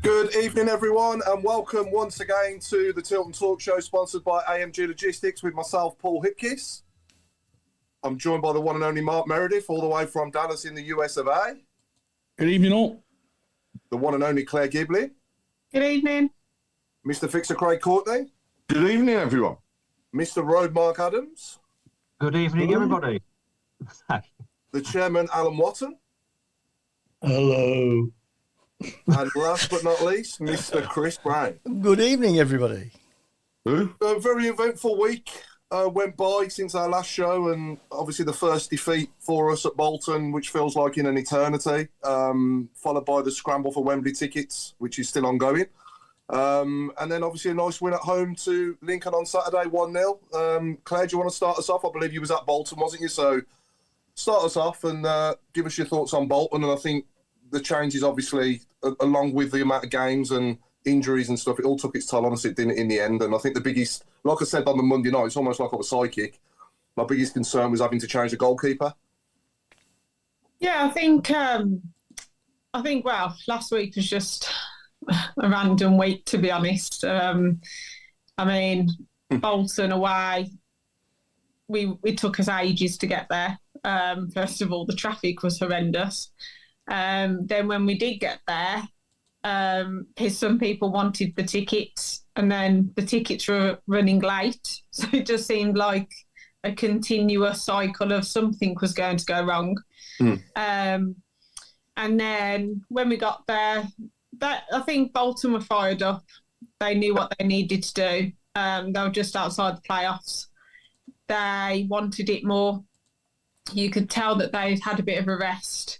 Good evening, everyone, and welcome once again to the Tilton Talk Show, sponsored by AMG Logistics, with myself, Paul Hipkiss. I'm joined by the one and only Mark Meredith, all the way from Dallas in the US of A. Good evening, all. The one and only Claire Gibley. Good evening. Mr. Fixer Craig Courtney. Good evening, everyone. Mr. Road Mark Adams. Good evening, everybody. The Chairman, Alan Watson. Hello. And last but not least, Mr. Chris Brown. Good evening, everybody. Who? A very eventful week went by since our last show, and obviously the first defeat for us at Bolton, which feels like in an eternity, followed by the scramble for Wembley tickets, which is still ongoing. And then obviously a nice win at home to Lincoln on Saturday, 1-0. Claire, do you want to start us off? I believe you was at Bolton, wasn't you? So start us off and give us your thoughts on Bolton. And I think the changes, obviously, along with the amount of games and injuries and stuff, it all took its toll on us, it didn't in the end. And I think the biggest, like I said on the Monday night, it's almost like I was psychic. My biggest concern was having to change the goalkeeper. Yeah, I think, well, last week was just a random week, to be honest. Bolton away, it took us ages to get there. First of all, the traffic was horrendous. Then when we did get there, some people wanted the tickets, and then the tickets were running late. So it just seemed like a continuous cycle of something was going to go wrong. And then when we got there, I think Bolton were fired up. They knew what they needed to do. They were just outside the playoffs. They wanted it more. You could tell that they'd had a bit of a rest.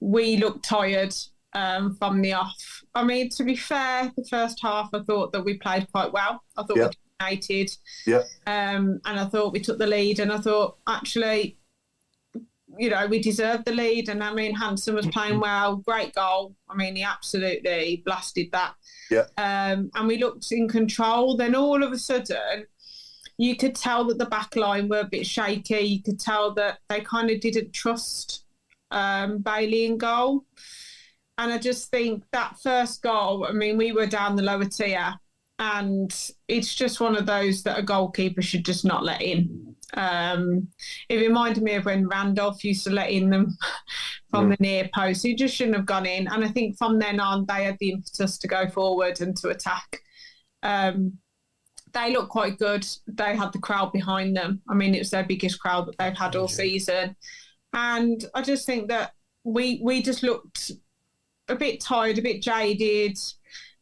We looked tired from the off. I mean, to be fair, the first half I thought that we played quite well. I thought we dominated. And I thought we took the lead, and I thought, actually, you know, we deserved the lead. And I mean, Hansen was playing well, great goal. I mean, he absolutely blasted that. And we looked in control. Then all of a sudden, you could tell that the back line were a bit shaky. You could tell that they kind of didn't trust Bailey in goal. And I just think that first goal, I mean, we were down the lower tier, and it's just one of those that a goalkeeper should just not let in. It reminded me of when Randolph used to let in them from the near post. He just shouldn't have gone in. And I think from then on, they had the impetus to go forward and to attack. They looked quite good. They had the crowd behind them. I mean, it was their biggest crowd that they've had all season. And I just think that we just looked a bit tired, a bit jaded.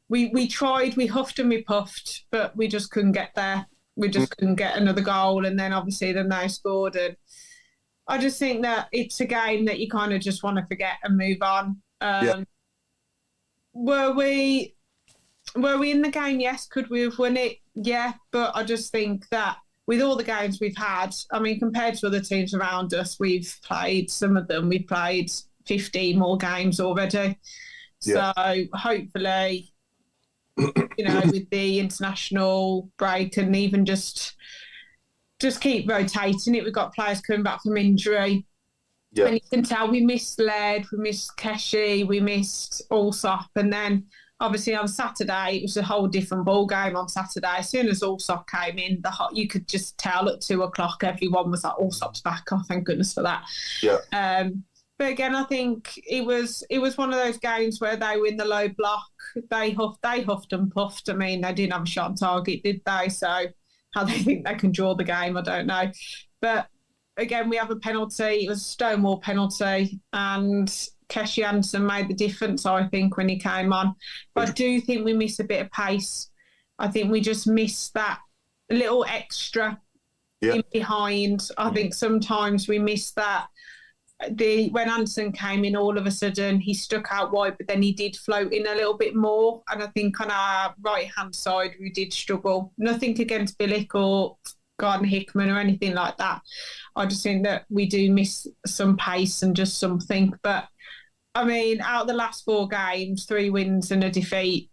We tried, we huffed and we puffed, but we just couldn't get there. We just couldn't get another goal. And then obviously they scored. And I just think that it's a game that you kind of just want to forget and move on. Were we in the game? Yes. Could we have won it? Yeah. But I just think that with all the games we've had, I mean, compared to other teams around us, we've played 50 more games already. So hopefully, you know, with the international break and even just keep rotating it. We've got players coming back from injury. And you can tell we missed Led, we missed Keshi, we missed Allsop. And then obviously on Saturday, it was a whole different ball game on Saturday. As soon as Allsop came in, you could just tell at 2:00, everyone was like, Allsop's back. Oh, thank goodness for that. But again, I think it was one of those games where they were in the low block. They huffed and puffed. I mean, they didn't have a shot on target, did they? So how they think they can draw the game, I don't know. But again, we have a penalty. It was a Stonewall penalty, and Keshi Anderson made the difference, I think, when he came on. But I do think we miss a bit of pace. I think we just miss that little extra in behind. I think sometimes we miss that. When Anderson came in, all of a sudden he stuck out wide, but then he did float in a little bit more. And I think on our right-hand side, we did struggle. Nothing against Billick or Gardner Hickman or anything like that. I just think that we do miss some pace and just something. But, I mean, out of the last 4 games, 3 wins and a defeat,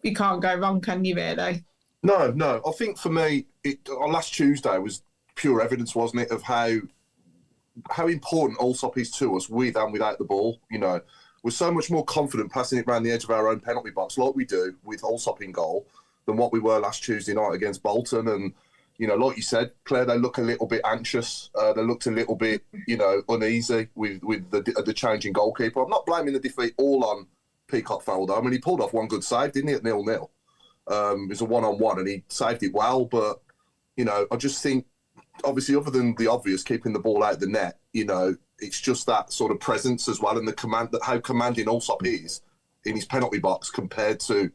you can't go wrong, can you, really? No. I think for me, on last Tuesday was pure evidence, wasn't it, of how important Allsop is to us with and without the ball. You know, we're so much more confident passing it around the edge of our own penalty box like we do with Allsop in goal than what we were last Tuesday night against Bolton. And, you know, like you said, Claire, they look a little bit anxious. They looked a little bit, you know, uneasy with the changing goalkeeper. I'm not blaming the defeat all on Peacock Farrell, though. I mean, he pulled off one good save, didn't he, at 0-0? It was a one-on-one and he saved it well. But, you know, I just think, obviously, other than the obvious, keeping the ball out of the net, you know, it's just that sort of presence as well and the command, that how commanding Allsop is in his penalty box compared to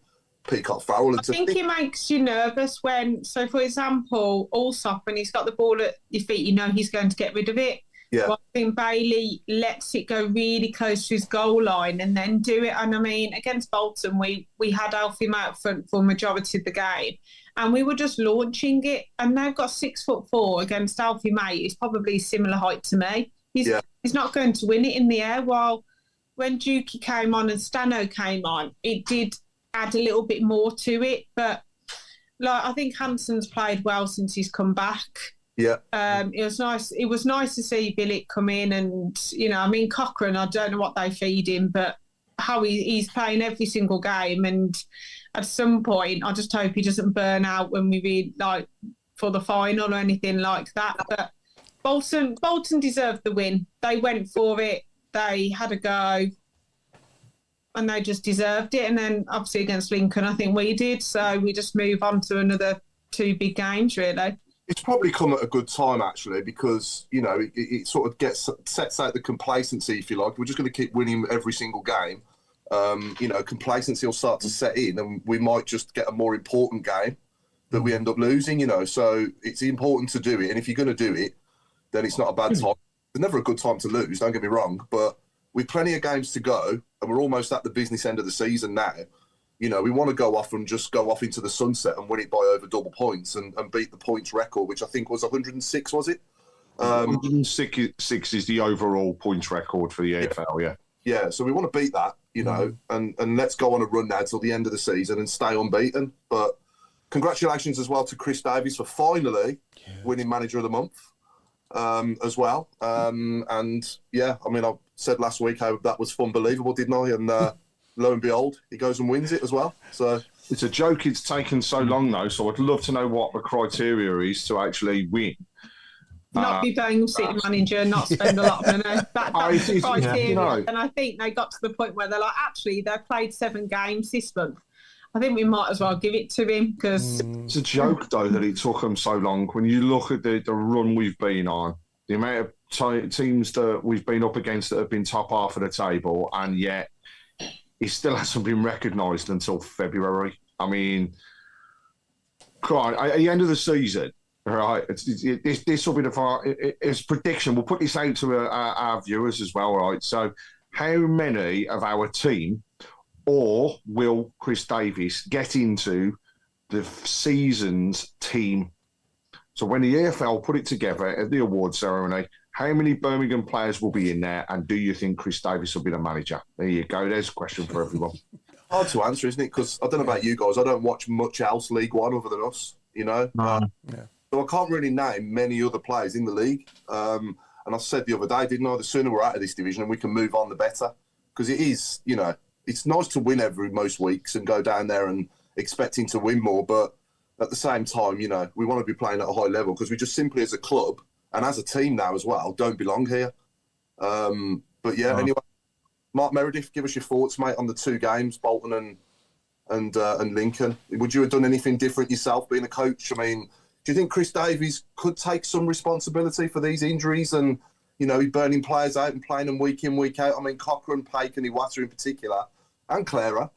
Peacock Farrell. I think it makes you nervous when, so for example, Allsop, when he's got the ball at your feet, you know he's going to get rid of it. Yeah. But I think Bailey lets it go really close to his goal line and then do it. And I mean, against Bolton, we had Alfie out front for majority of the game and we were just launching it. And they've got 6'4" against Alfie May, who's probably similar height to me. He's not going to win it in the air. While when Dukey came on and Stano came on, it did add a little bit more to it. But like I think Hansen's played well since he's come back. Yeah. It was nice. It was nice to see Billick come in, and you know, I mean, Cochrane. I don't know what they feed him, but how he's playing every single game. And at some point, I just hope he doesn't burn out when we read like for the final or anything like that. But Bolton deserved the win. They went for it. They had a go, and they just deserved it. And then obviously against Lincoln, I think we did. So we just move on to another two big games, really. It's probably come at a good time, actually, because, you know, it sort of sets out the complacency, if you like. We're just going to keep winning every single game. You know, complacency will start to set in and we might just get a more important game that we end up losing, you know. So it's important to do it. And if you're going to do it, then it's not a bad time. It's never a good time to lose, don't get me wrong. But with plenty of games to go, and we're almost at the business end of the season now, you know, we want to go off and just go off into the sunset and win it by over double points and beat the points record, which I think was 106, was it? 106 is the overall points record for the AFL, yeah. Yeah, so we want to beat that, you know, and let's go on a run now till the end of the season and stay unbeaten. But congratulations as well to Chris Davies for finally winning Manager of the Month as well. And, yeah, I mean, I said last week how that was unbelievable, didn't I? And lo and behold, he goes and wins it as well. So it's a joke it's taken so long, though, so I'd love to know what the criteria is to actually win. Not be Birmingham City manager, not spend a lot of money. That's the criteria. You know. And I think they got to the point where they're like, actually, they've played 7 games this month. I think we might as well give it to him because... It's a joke, though, that it took them so long. When you look at the run we've been on, the amount of teams that we've been up against that have been top half of the table, and yet it still hasn't been recognised until February. I mean, at the end of the season, right, this will be it's prediction. We'll put this out to our viewers as well, right? So how many of our team or will Chris Davies get into the season's team? So when the EFL put it together at the award ceremony, how many Birmingham players will be in there, and do you think Chris Davies will be the manager? There you go. There's a question for everyone. Hard to answer, isn't it? Because I don't know about you guys. I don't watch much else League One other than us, you know? So I can't really name many other players in the league. And I said the other day, didn't I? The sooner we're out of this division and we can move on, the better. Because it is, you know, it's nice to win most weeks and go down there and expecting to win more. But at the same time, you know, we want to be playing at a high level because we just simply as a club and as a team now as well don't belong here. But yeah, anyway, Mark Meredith, give us your thoughts, mate, on the 2 games, Bolton and Lincoln. Would you have done anything different yourself being a coach? I mean, do you think Chris Davies could take some responsibility for these injuries and, you know, he's burning players out and playing them week in, week out? I mean, Cochrane, Paik and Iwata in particular, and Clara,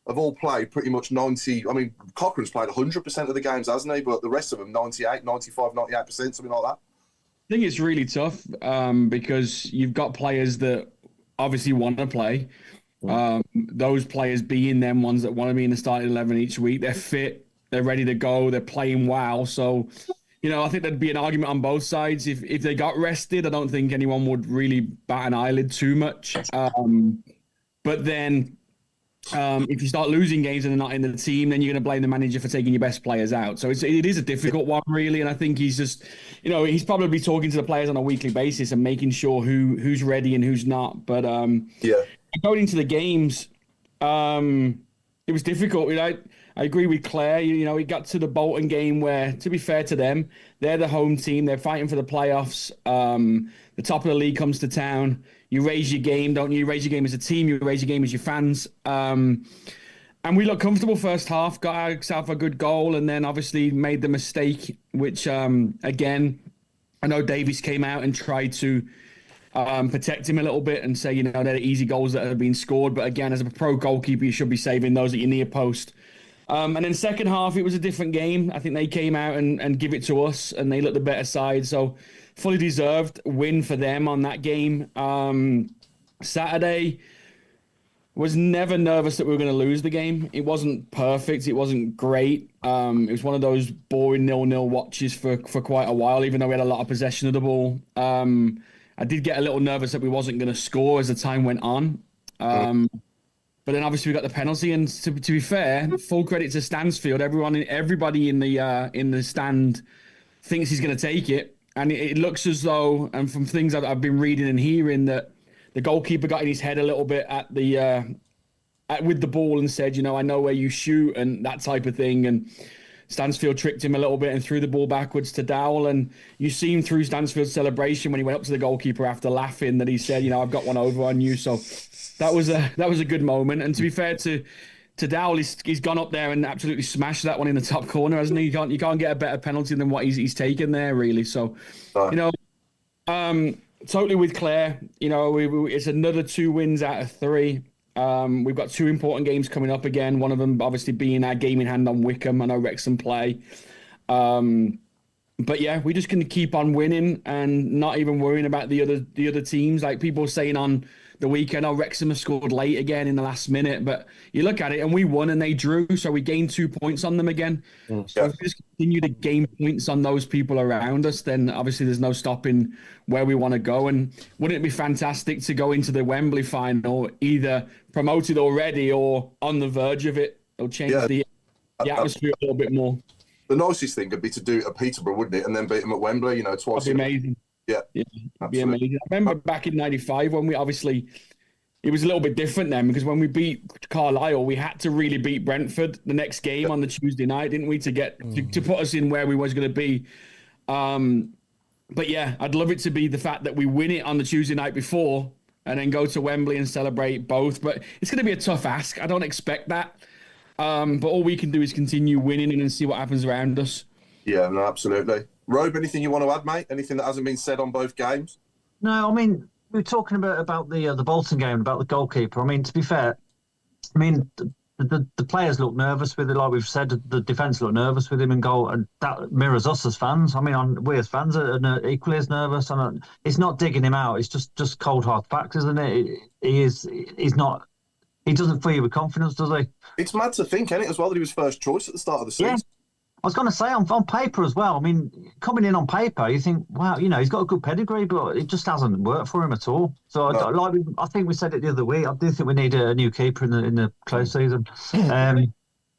have all played pretty much 90. I mean, Cochrane's played 100% of the games, hasn't he? But the rest of them, 98, 95, 98%, something like that. I think it's really tough because you've got players that obviously want to play. Those players being them ones that want to be in the starting 11 each week. They're fit. They're ready to go. They're playing well. So, you know, I think there'd be an argument on both sides. If they got rested, I don't think anyone would really bat an eyelid too much. But then if you start losing games and they're not in the team, then you're going to blame the manager for taking your best players out. So it is a difficult one, really. And I think he's just, you know, he's probably talking to the players on a weekly basis and making sure who's ready and who's not. But going into the games, it was difficult. I agree with Claire. It got to the Bolton game where, to be fair to them, they're the home team. They're fighting for the playoffs. The top of the league comes to town. You raise your game, don't you? You raise your game as a team. You raise your game as your fans. And we looked comfortable first half, got ourselves a good goal, and then obviously made the mistake, which, again, I know Davies came out and tried to protect him a little bit and say, they're easy goals that have been scored. But again, as a pro goalkeeper, you should be saving those at your near post. And then second half, it was a different game. I think they came out and give it to us, and they looked the better side. So fully deserved win for them on that game. Saturday, was never nervous that we were going to lose the game. It wasn't perfect. It wasn't great. It was one of those boring 0-0 watches for quite a while, even though we had a lot of possession of the ball. I did get a little nervous that we wasn't going to score as the time went on. But then obviously we got the penalty, and to be fair, full credit to Stansfield. Everybody in the stand thinks he's going to take it, and it looks as though, and from things I've been reading and hearing, that the goalkeeper got in his head a little bit with the ball and said, I know where you shoot and that type of thing. And Stansfield tricked him a little bit and threw the ball backwards to Dowell. And you seen through Stansfield's celebration when he went up to the goalkeeper after laughing that he said, I've got one over on you. So that was a good moment. And to be fair to Dowell, he's gone up there and absolutely smashed that one in the top corner, hasn't he? You can't get a better penalty than what he's taken there, really. So, totally with Claire. It's another 2 wins out of 3. We've got 2 important games coming up again. One of them obviously being our game in hand on Wickham. I know Wrexham play. But yeah, we're just going to keep on winning and not even worrying about the other teams. Like people saying on the weekend, Wrexham have scored late again in the last minute. But you look at it and we won and they drew. So we gained 2 points on them again. So if we just continue to gain points on those people around us, then obviously there's no stopping where we want to go. And wouldn't it be fantastic to go into the Wembley final either promoted already or on the verge of it? It'll change the atmosphere a little bit more. The nicest thing would be to do it at Peterborough, wouldn't it? And then beat them at Wembley, twice. That'd be amazing. Yeah, it'd be amazing. I remember back in '95 when we obviously, it was a little bit different then because when we beat Carlisle, we had to really beat Brentford the next game on the Tuesday night, didn't we, to put us in where we was going to be. But yeah, I'd love it to be the fact that we win it on the Tuesday night before and then go to Wembley and celebrate both. But it's going to be a tough ask. I don't expect that. But all we can do is continue winning and then see what happens around us. Yeah, no, absolutely. Robe, anything you want to add, mate? Anything that hasn't been said on both games? No, I mean, we were talking about the Bolton game, about the goalkeeper. I mean, to be fair, the players look nervous with it. Like we've said, the defence look nervous with him in goal, and that mirrors us as fans. I mean, we as fans are equally as nervous. And it's not digging him out. It's just cold hard facts, isn't it? He's not. He doesn't fill you with confidence, does he? It's mad to think, isn't it, as well, that he was first choice at the start of the season. Yeah. I was going to say, on paper as well, I mean, coming in on paper, you think, wow, he's got a good pedigree, but it just hasn't worked for him at all. So, I think we said it the other week, I do think we need a new keeper in the close season. Sorry,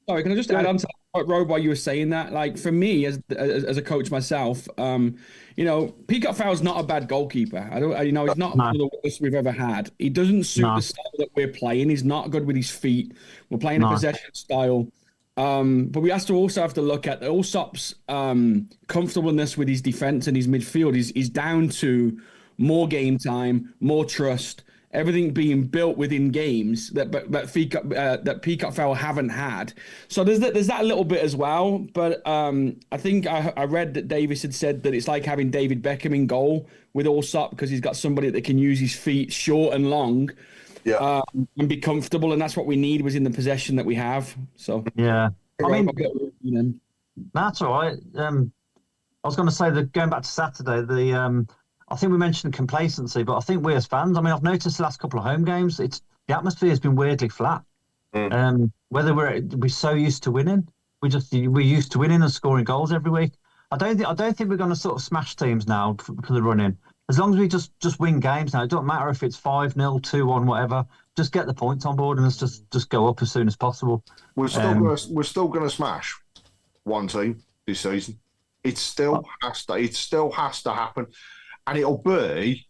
can I just add on to that, Rob, while you were saying that? Like, for me, as a coach myself, Peacock Fowler's not a bad goalkeeper. He's not one of the worst we've ever had. He doesn't suit the style that we're playing. He's not good with his feet. We're playing a possession style. But we also have to look at Allsop's comfortableness with his defence and his midfield is down to more game time, more trust, everything being built within games that Peacock Fowler haven't had. So there's that little bit as well. But I think I read that Davis had said that it's like having David Beckham in goal with Allsop because he's got somebody that can use his feet short and long. Yeah, and be comfortable, and that's what we need was in the possession that we have. So yeah, I mean, that's all right. I was going to say that going back to Saturday, I think we mentioned complacency, but I think we as fans, I mean, I've noticed the last couple of home games, the atmosphere has been weirdly flat. Whether we're so used to winning, we're used to winning and scoring goals every week. I don't think we're going to sort of smash teams now for the run in. As long as we just win games now, it doesn't matter if it's 5-0, 2-1, whatever. Just get the points on board and let's just go up as soon as possible. We're still going to smash one team this season. It still has to happen, and it'll be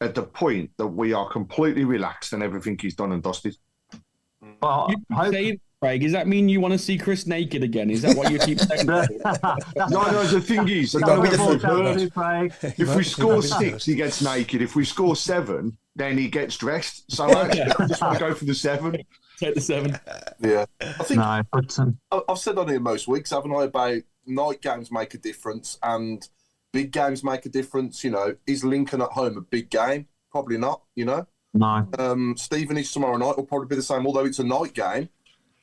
at the point that we are completely relaxed and everything is done and dusted. Well, Craig, does that mean you want to see Chris naked again? Is that what you keep saying? No, the thing is, if we score 6, he gets naked. If we score 7, then he gets dressed. So actually, I just want to go for the 7. Take the 7. Yeah. I think no, but, I've said on here most weeks, haven't I, about night games make a difference and big games make a difference. You know, is Lincoln at home a big game? Probably not, you know. no. Stevenage tomorrow night will probably be the same, although it's a night game.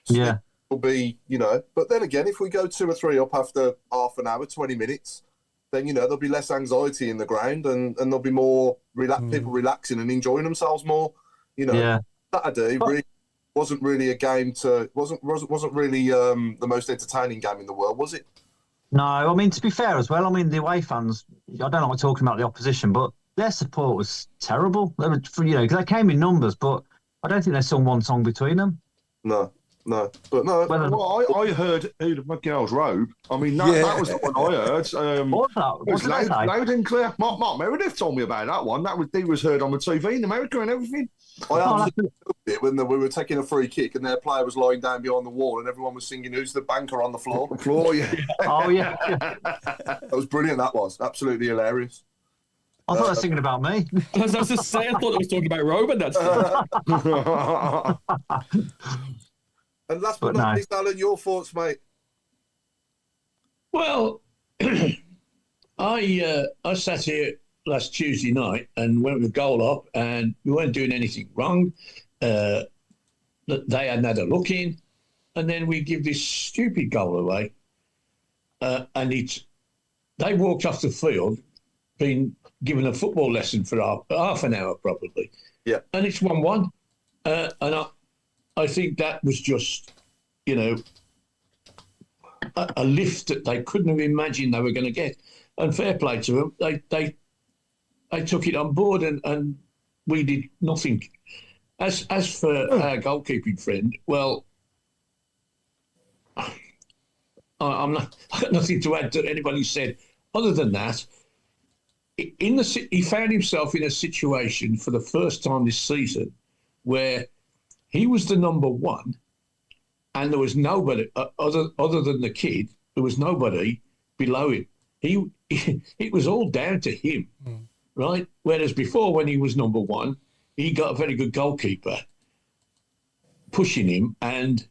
Yeah. Will be, you know, but then again, if we go 2 or 3 up after half an hour, 20 minutes, then, you know, there'll be less anxiety in the ground and there'll be more people relaxing and enjoying themselves more. You know, Saturday really wasn't really a game wasn't really the most entertaining game in the world, was it? No, I mean, to be fair as well, I mean, the away fans, I don't like talking about the opposition, but their support was terrible. They were, because they came in numbers, but I don't think they sung one song between them. No, but no. Well, I heard Who the McGill's Robe. I mean, that was the one I heard. What's that? It was loud and clear. Mark Meredith told me about that one. He was heard on the TV in America and everything. I absolutely loved it when we were taking a free kick and their player was lying down behind the wall and everyone was singing "Who's the banker on the floor?" Yeah. Oh yeah. That was brilliant. That was absolutely hilarious. I thought they were singing about me. I was just saying, I thought it was talking about Robin. That's And last but not least, Alan, your thoughts, mate? Well, I sat here last Tuesday night and went with goal up, and we weren't doing anything wrong. They hadn't had a look in, and then we give this stupid goal away, and they walked off the field, being given a football lesson for half an hour probably. Yeah, and it's 1-1, and I think that was just, a lift that they couldn't have imagined they were going to get. And fair play to them, they took it on board, and we did nothing. As for our goalkeeping friend, well, I've got nothing to add to anybody said. Other than that, he found himself in a situation for the first time this season where he was the number one, and there was nobody other than the kid. There was nobody below him. It was all down to him, right? Whereas before, when he was number one, he got a very good goalkeeper pushing him and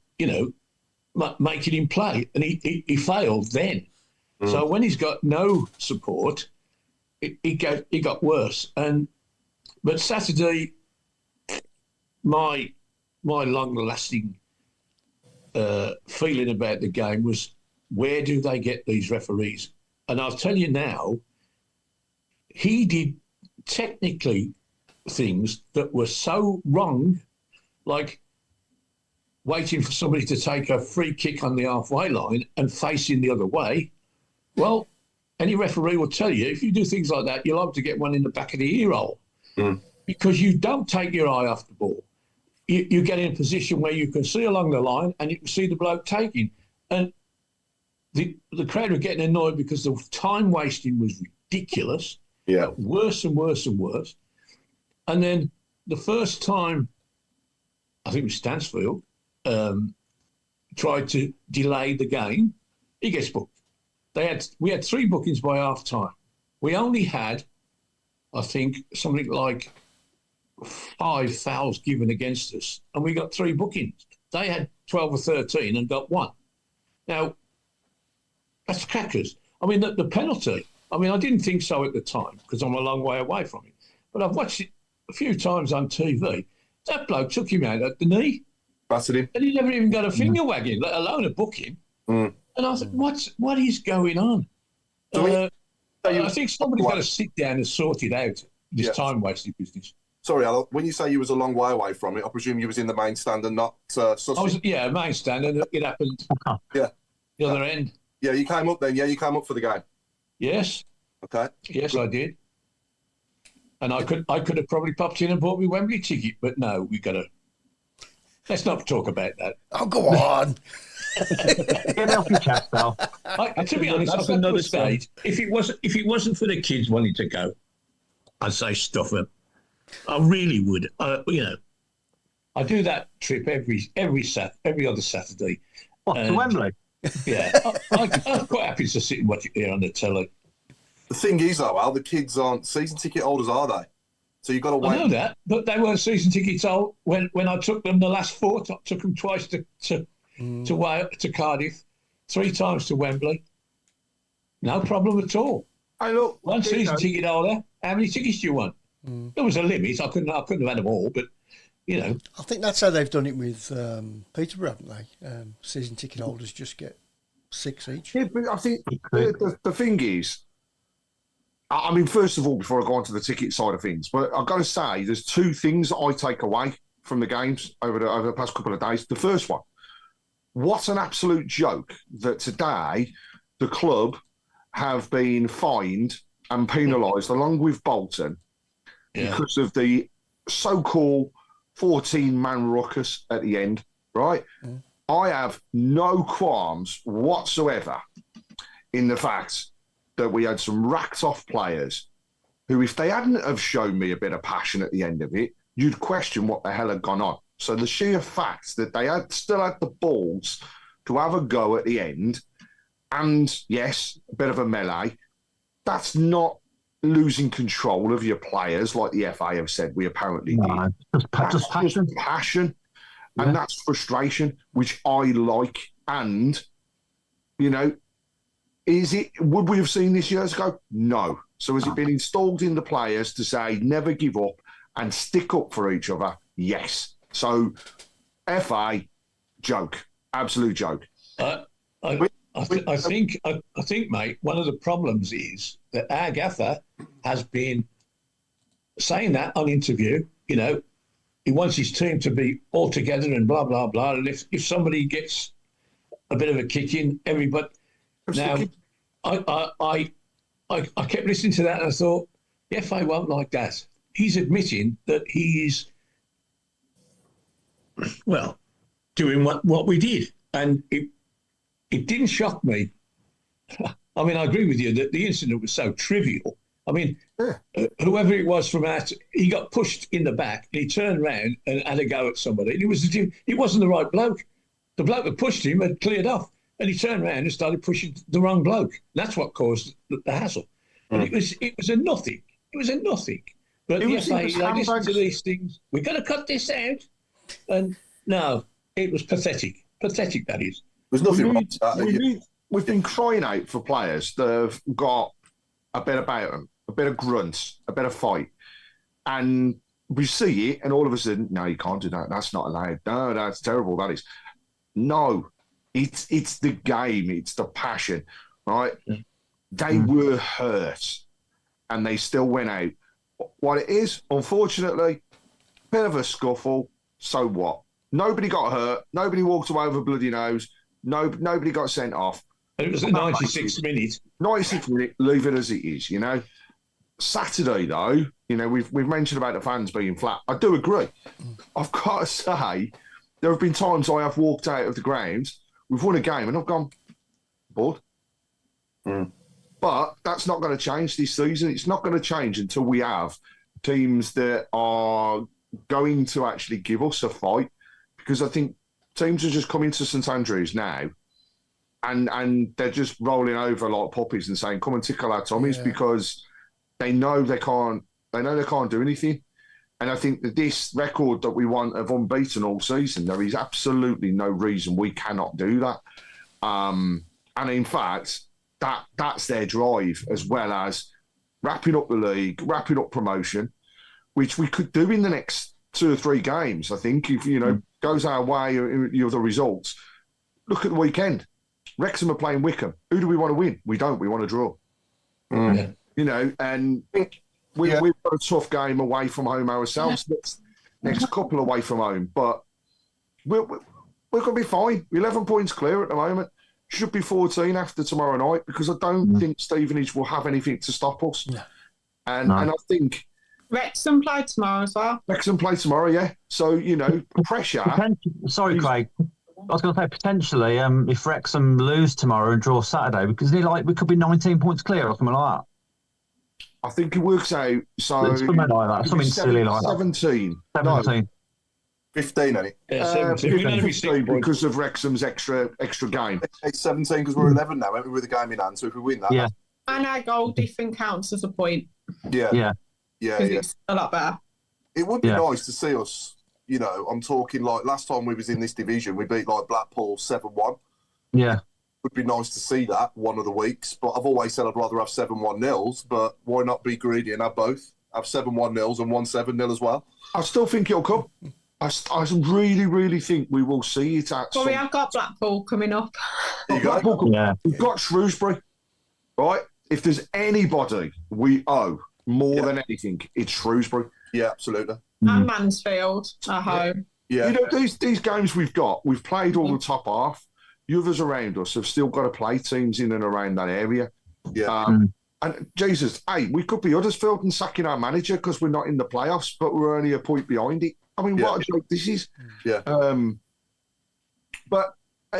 making him play, and he failed then. So when he's got no support, it got worse. But Saturday, my long-lasting feeling about the game was, where do they get these referees? And I'll tell you now, he did technically things that were so wrong, like waiting for somebody to take a free kick on the halfway line and facing the other way. Well, any referee will tell you, if you do things like that, you'll have to get one in the back of the ear hole because you don't take your eye off the ball. You get in a position where you can see along the line and you can see the bloke taking. And the crowd were getting annoyed because the time wasting was ridiculous. Yeah. Worse and worse and worse. And then the first time, I think it was Stansfield, tried to delay the game, he gets booked. We had 3 bookings by half time. We only had, I think, something like 5 fouls given against us, and we got 3 bookings. They had 12 or 13 and got 1. Now, that's crackers. I mean, the penalty, I didn't think so at the time because I'm a long way away from it, but I've watched it a few times on TV. That bloke took him out at the knee. Battered him. And he never even got a finger wagging, let alone a booking. And I thought, what is going on? I think somebody's got to sit down and sort it out, this time-wasting business. Sorry, Alan, when you say you was a long way away from it, I presume you was in the main stand and not Sussex? Main stand, and it happened the other end. Yeah, you came up then. Yeah, you came up for the game. Yes. Okay. Yes, I did. And I could have probably popped in and bought me Wembley ticket, but no, let's not talk about that. Oh, go on. Get off your chest, though. To be honest, I've got to a stage. If it wasn't for the kids wanting to go, I'd say stuff them. I really would. I do that trip every other Saturday. What, to Wembley? Yeah, I'm quite happy to sit and watch it here on the telly. The thing is, though, Al, the kids aren't season ticket holders, are they? So you've got to wait. I know that, but they weren't season tickets old when I took them the last 4. Took them twice to Cardiff, 3 times to Wembley. No problem at all. Hey, look, One season ticket holder. How many tickets do you want? There was a limit. I couldn't have had them all, but I think that's how they've done it with Peterborough, haven't they? Season ticket holders just get 6 each. Yeah, but I think the thing is, I mean, first of all, before I go on to the ticket side of things, but I've got to say, there's 2 things I take away from the games over the past couple of days. The first one, what an absolute joke that today the club have been fined and penalised, along with Bolton, because of the so-called 14-man ruckus at the end, right? I have no qualms whatsoever in the fact that we had some racked-off players who, if they hadn't have shown me a bit of passion at the end of it, you'd question what the hell had gone on. So the sheer fact that they still had the balls to have a go at the end, and yes, a bit of a melee, that's not losing control of your players like the FA have said we apparently did. Just passion. Just passion. And that's frustration, which I like. And, would we have seen this years ago? No. So has it been installed in the players to say never give up and stick up for each other? Yes. So FA, joke. Absolute joke. I think, mate, one of the problems is that our gaffer has been saying that on interview. He wants his team to be all together and blah blah blah. And if somebody gets a bit of a kick in, everybody. Now, I kept listening to that and I thought the FA won't like that. He's admitting that he's doing what we did, and it didn't shock me. I mean, I agree with you that the incident was so trivial. I mean, whoever it was from out, he got pushed in the back, and he turned around and had a go at somebody. And it wasn't the right bloke. The bloke that pushed him had cleared off, and he turned around and started pushing the wrong bloke. That's what caused the hassle. And it was a nothing. It was a nothing. But the FA, they listen to these things. We've got to cut this out. And no, it was pathetic. Pathetic, that is. There's nothing wrong with that. We've been crying out for players that have got a bit about them, a bit of grunt, a bit of fight. And we see it, and all of a sudden, no, you can't do that. That's not allowed. No, that's terrible. That is. No, it's the game. It's the passion, right? Yeah. They were hurt, and they still went out. What it is, unfortunately, bit of a scuffle. So what? Nobody got hurt. Nobody walked away with a bloody nose. Nobody got sent off. And it was the 96th minute. 96th minute, leave it as it is, Saturday, though, we've mentioned about the fans being flat. I do agree. I've got to say, there have been times I have walked out of the ground, we've won a game, and I've gone, bored. But that's not going to change this season. It's not going to change until we have teams that are going to actually give us a fight, because I think teams are just coming to St Andrews now, and they're just rolling over like puppies and saying, "Come and tickle our tummies," because they know they can't. They know they can't do anything. And I think that this record that we want of unbeaten all season, there is absolutely no reason we cannot do that. And in fact, that's their drive, as well as wrapping up the league, wrapping up promotion, which we could do in the next 2 or 3 games. I think if goes our way, the results. Look at the weekend. Wrexham are playing Wickham. Who do we want to win? We don't. We want to draw. And we've got a tough game away from home ourselves. Next couple away from home, but we're going to be fine. We're 11 points clear at the moment. Should be 14 after tomorrow night, because I don't think Stevenage will have anything to stop us. No. And I think Wrexham play tomorrow as well. Wrexham play tomorrow, yeah. So pressure. Sorry, Craig. I was going to say potentially, if Wrexham lose tomorrow and draw Saturday, because we could be 19 points clear or something like that. I think it works out. So It's something like that. Something silly like that. 17. 17. No, 15, ain't it? Yeah, 17. We're going to be 6 points. because of Wrexham's extra game. It's 17 because we're 11 now, aren't we, with the game in hand? So if we win that, Yeah. And our goal difference counts as a point. yeah, Yeah. Because it's a lot better. It would be Yeah. nice to see us. You know, I'm talking like last time we was in this division, we beat like Blackpool 7-1. Yeah. Would be nice to see that one of the weeks, but I've always said I'd rather have 7-1 nils. But why not be greedy and have both? Have 7-1 nils and 1-7-0 as well. I still think it'll come. I really, really think we will see it at. Well, we have got Blackpool coming up. There you go. Blackpool, Yeah. we've got Shrewsbury, right? If there's anybody we owe more than anything, it's Shrewsbury. Yeah, absolutely. And Mansfield at home. Yeah, You know, these games we've played all the top half. The others around us have still got to play teams in and around that area. yeah. And Jesus, hey, we could be Huddersfield and sacking our manager because we're not in the playoffs, but we're only a point behind it. I mean, what a joke this is. Yeah. But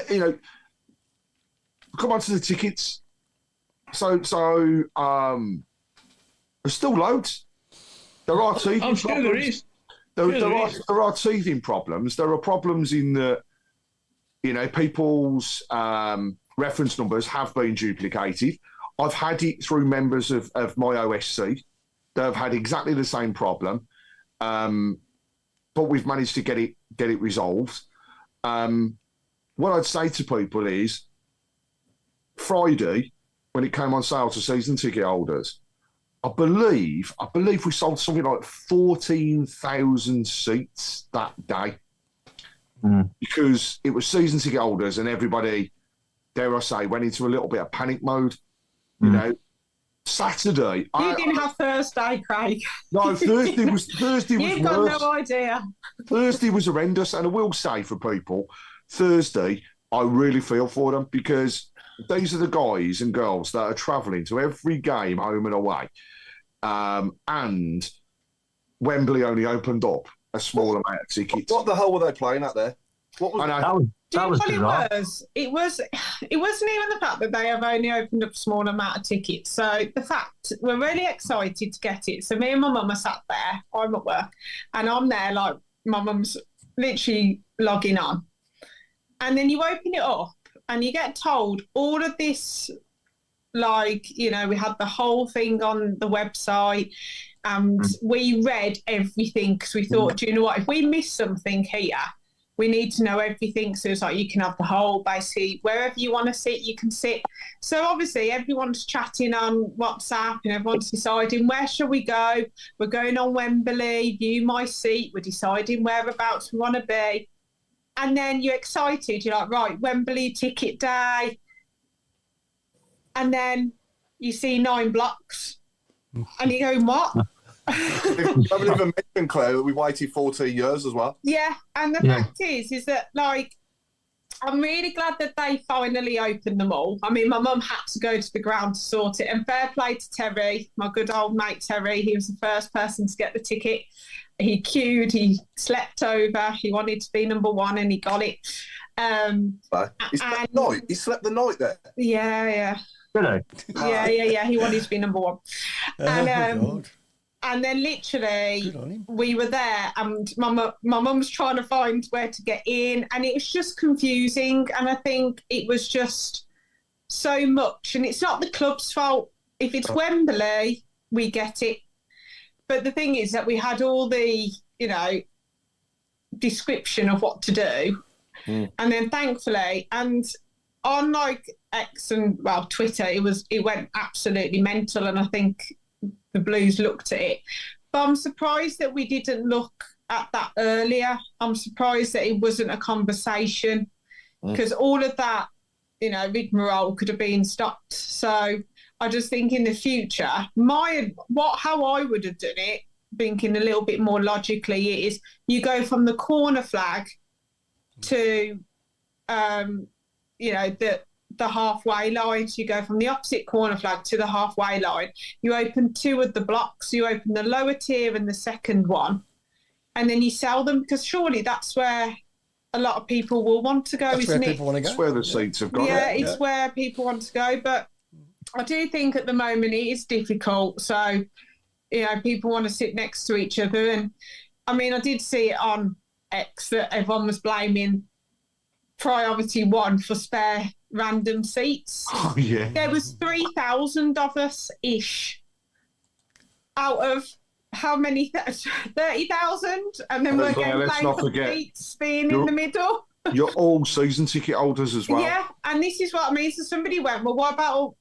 you know, come on to the tickets. So there's still loads. There are teething I'm sure there problems. is. There are teething problems. There are problems in the, you know, people's reference numbers have been duplicated. I've had it through members of my OSC. They've had exactly the same problem, but we've managed to get it resolved. What I'd say to people is, Friday, when it came on sale to season ticket holders, I believe we sold something like 14,000 seats that day because it was season ticket holders and everybody, dare I say, went into a little bit of panic mode. You know, Saturday. You didn't have Thursday, Craig. No, Thursday was You've got worse. no idea. Thursday was horrendous, and I will say for people, Thursday I really feel for them because these are the guys and girls that are travelling to every game home and away. And Wembley only opened up a small amount of tickets. What the hell were they playing at there? What was That was bizarre. It wasn't even the fact that they have only opened up a small amount of tickets. So the fact we're really excited to get it. So me and my mum are sat there. I'm at work, and I'm there like my mum's literally logging on, and then you open it up and you get told all of this. Like, you know, we had the whole thing on the website and we read everything because we thought, do you know what, if we miss something here, we need to know everything. So it's like you can have the whole, basically, wherever you want to sit, you can sit. So obviously everyone's chatting on WhatsApp and everyone's deciding, where shall we go? We're going on Wembley, view my seat. We're deciding whereabouts we want to be. And then you're excited. You're like, right, Wembley ticket day. And then you see 9 blocks, and you go, what? I haven't even mentioned, Claire, that we waited 14 years as well. Yeah, and the fact is that, like, I'm really glad that they finally opened them all. I mean, my mum had to go to the ground to sort it, and fair play to Terry, my good old mate Terry. He was the first person to get the ticket. He queued, he slept over, he wanted to be number 1, and he got it. He slept the night there. Yeah. Really? Yeah. He wanted to be number 1. God. And then literally Good on him. we were there and my mum's trying to find where to get in, and it was just confusing. And I think it was just so much. And it's not the club's fault. If it's Wembley, we get it. But the thing is that we had all the, you know, description of what to do. And then thankfully, and on like X and Twitter, it went absolutely mental, and I think the Blues looked at it. But I'm surprised that we didn't look at that earlier. I'm surprised that it wasn't a conversation, because all of that, you know, rigmarole could have been stopped. So I just think in the future, how I would have done it, thinking a little bit more logically, is you go from the corner flag to you know, the halfway line. So you go from the opposite corner flag to the halfway line. You open 2 of the blocks. You open the lower tier and the second one, and then you sell them, because surely that's where a lot of people will want to go, That's isn't where it? people want to go. That's where the seats have gone. Yeah, it's where people want to go. But I do think at the moment it is difficult. So, people want to sit next to each other. And I mean, I did see it on X that everyone was blaming priority one for spare random seats. Oh, yeah. There was 3,000 of us ish out of how many? 30,000, and then we're going for seats being in the middle. You're all season ticket holders as well. Yeah, and this is what I mean. So somebody went, well, what about,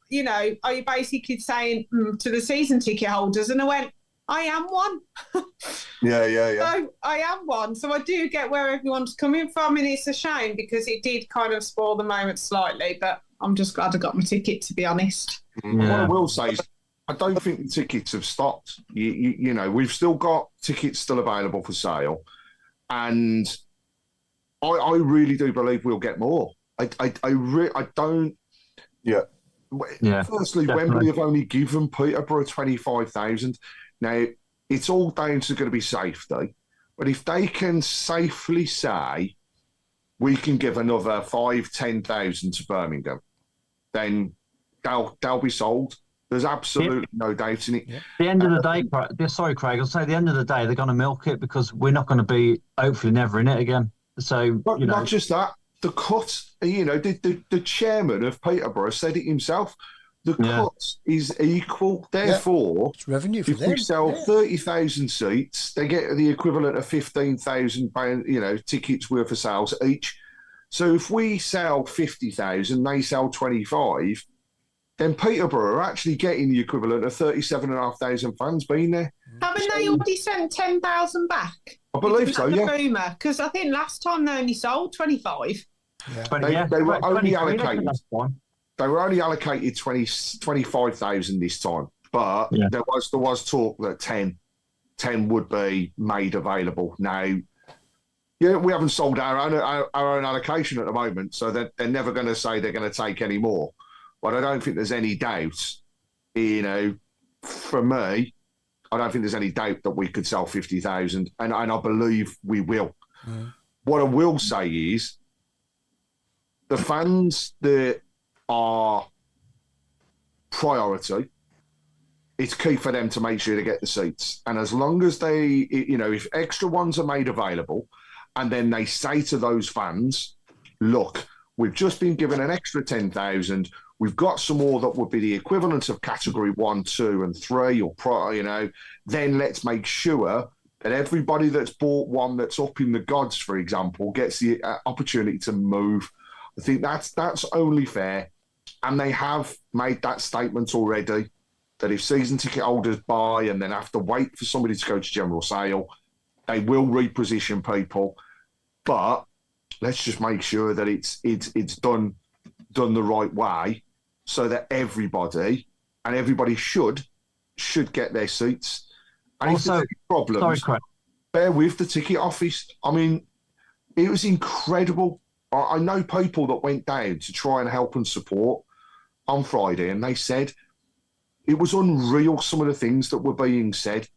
are you basically saying to the season ticket holders? And I went, I am one. Yeah. So I am one. So I do get where everyone's coming from, and it's a shame because it did kind of spoil the moment slightly, but I'm just glad I got my ticket, to be honest. Yeah. What I will say is, I don't think the tickets have stopped. We've still got tickets still available for sale, and I really do believe we'll get more. I don't. Yeah. Firstly, definitely. Wembley have only given Peterborough 25,000. Now, it's all down to going to be safety. But if they can safely say we can give another 10,000 to Birmingham, then they'll be sold. There's absolutely no doubt in it. At the end of the day, sorry, Craig, I'll say at the end of the day, they're going to milk it because we're not going to be, hopefully, never in it again. So, not just that, the cut, the chairman of Peterborough said it himself. The cut is equal. Therefore, it's revenue for if them. we sell 30,000 seats, they get the equivalent of £15,000, tickets worth of sales each. So if we sell 50,000, they sell 25, then Peterborough are actually getting the equivalent of 37,500 fans being there. Haven't they already sent 10,000 back? I believe so, yeah. Because I think last time they only sold 25. Yeah. They were only allocated. They were only allocated 25,000 this time, but there was talk that 10 would be made available. Now, we haven't sold our own allocation at the moment, so they're never going to say they're going to take any more. But I don't think there's any doubt, for me, I don't think there's any doubt that we could sell 50,000, and I believe we will. What I will say is the fans that are priority, it's key for them to make sure they get the seats. And as long as they, if extra ones are made available and then they say to those fans, look, we've just been given an extra 10,000, we've got some more that would be the equivalent of category 1, 2 and 3 then let's make sure that everybody that's bought one that's up in the gods, for example, gets the opportunity to move. I think that's only fair. And they have made that statement already, that if season ticket holders buy and then have to wait for somebody to go to general sale, they will reposition people. But let's just make sure that it's done the right way, so that everybody should get their seats. And also, if there's any problems, bear with the ticket office. I mean, it was incredible. I know people that went down to try and help and support on Friday, and they said it was unreal, some of the things that were being said.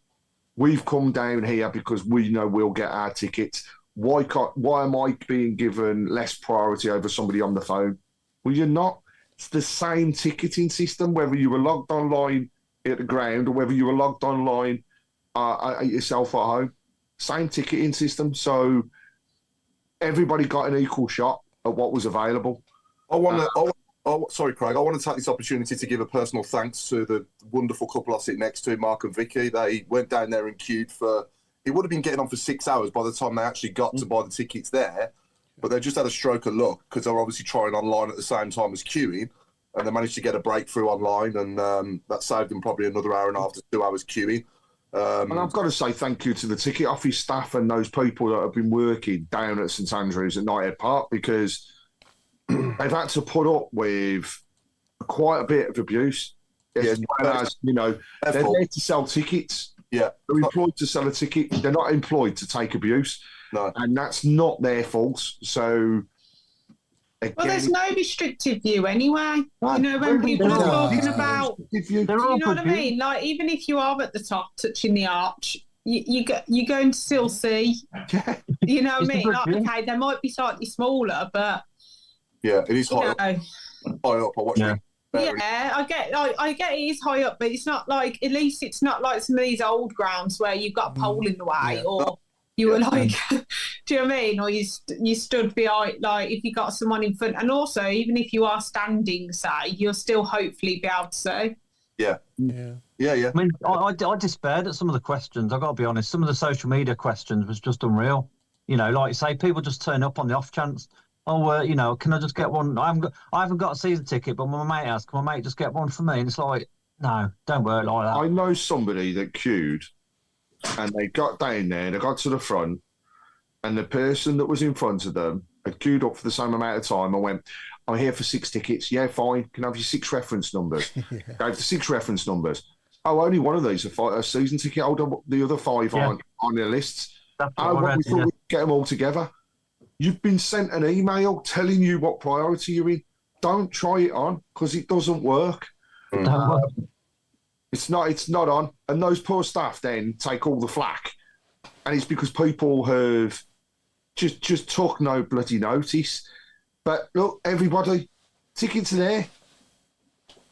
We've come down here because we know we'll get our tickets. Why am I being given less priority over somebody on the phone? Well, you're not. It's the same ticketing system, whether you were logged online at the ground or whether you were logged online yourself at home. Same ticketing system. So everybody got an equal shot at what was available. Sorry, Craig. I want to take this opportunity to give a personal thanks to the wonderful couple I sit next to, Mark and Vicky. They went down there and queued for. It would have been getting on for 6 hours by the time they actually got to buy the tickets there. But they just had a stroke of luck because they were obviously trying online at the same time as queuing, and they managed to get a breakthrough online, and that saved them probably another hour and a half to 2 hours queuing. And I've got to say thank you to the ticket office staff and those people that have been working down at St Andrews at Knighthead Park, because they've had to put up with quite a bit of abuse. As well as, they're there to sell tickets. Yeah. They're employed to sell a ticket. They're not employed to take abuse. No. And that's not their fault. So, again, well, there's no restrictive view anyway. When people are talking about, you know what I mean? Like, even if you are at the top touching the arch, you're going to still see. You know what I mean? Like, okay, they might be slightly smaller, but yeah, it is high up. High up. I watched Yeah, I get it is high up, but it's not like, at least it's not like some of these old grounds where you've got a pole in the way, or you were like, do you know what I mean? Or you stood behind, like if you got someone in front, and also even if you are standing, say, you'll still hopefully be able to see. Yeah. I mean, I despaired at some of the questions. I've got to be honest. Some of the social media questions was just unreal. You know, like you say, people just turn up on the off chance. Oh, you know, can I just get one? I haven't got a season ticket, but my mate has. Can my mate just get one for me? And it's like, no, don't work like that. I know somebody that queued, and they got down there, they got to the front, and the person that was in front of them had queued up for the same amount of time. I went, I'm here for 6 tickets. Yeah, fine. Can I have your 6 reference numbers? Gave the 6 reference numbers. Oh, only one of these a season ticket holder. The other 5 aren't on their lists. We thought we'd get them all together. You've been sent an email telling you what priority you're in. Don't try it on, because it doesn't work. It's not on. And those poor staff then take all the flack. And it's because people have just took no bloody notice. But look, everybody, tickets are there.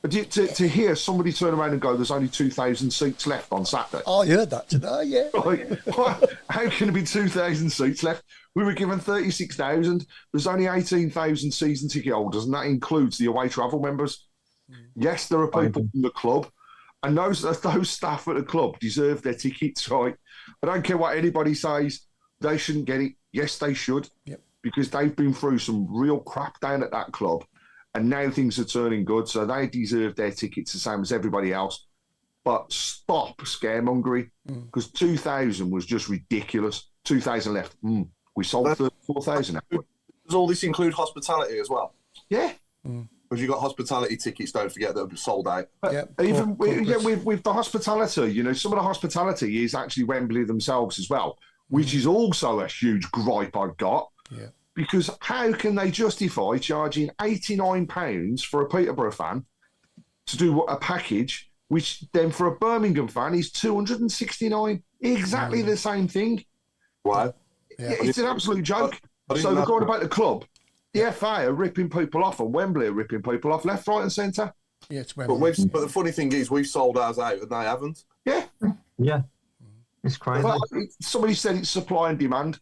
To hear somebody turn around and go, there's only 2,000 seats left on Saturday. Oh, I heard that today, yeah. How can there be 2,000 seats left? We were given 36,000. There's only 18,000 season ticket holders, and that includes the away travel members. Yes, there are people from the club, and those staff at the club deserve their tickets, right? I don't care what anybody says. They shouldn't get it. Yes, they should, because they've been through some real crap down at that club. And now things are turning good, so they deserve their tickets the same as everybody else. But stop scaremongering, because 2,000 was just ridiculous. 2,000 left. We sold 4,000. Does all this include hospitality as well? Yeah. Because you got hospitality tickets, don't forget, that are sold out. Even with the hospitality, you know, some of the hospitality is actually Wembley themselves as well, which is also a huge gripe I've got. Yeah. Because how can they justify charging £89 for a Peterborough fan to do a package, which then for a Birmingham fan is £269? Exactly the same thing. Right. Yeah. It's an absolute joke. So they're going about the club. The FA are ripping people off, and Wembley are ripping people off left, right, and centre. Yeah, it's Wembley. But the funny thing is, we've sold ours out, and they haven't. Yeah. It's crazy. Well, somebody said it's supply and demand.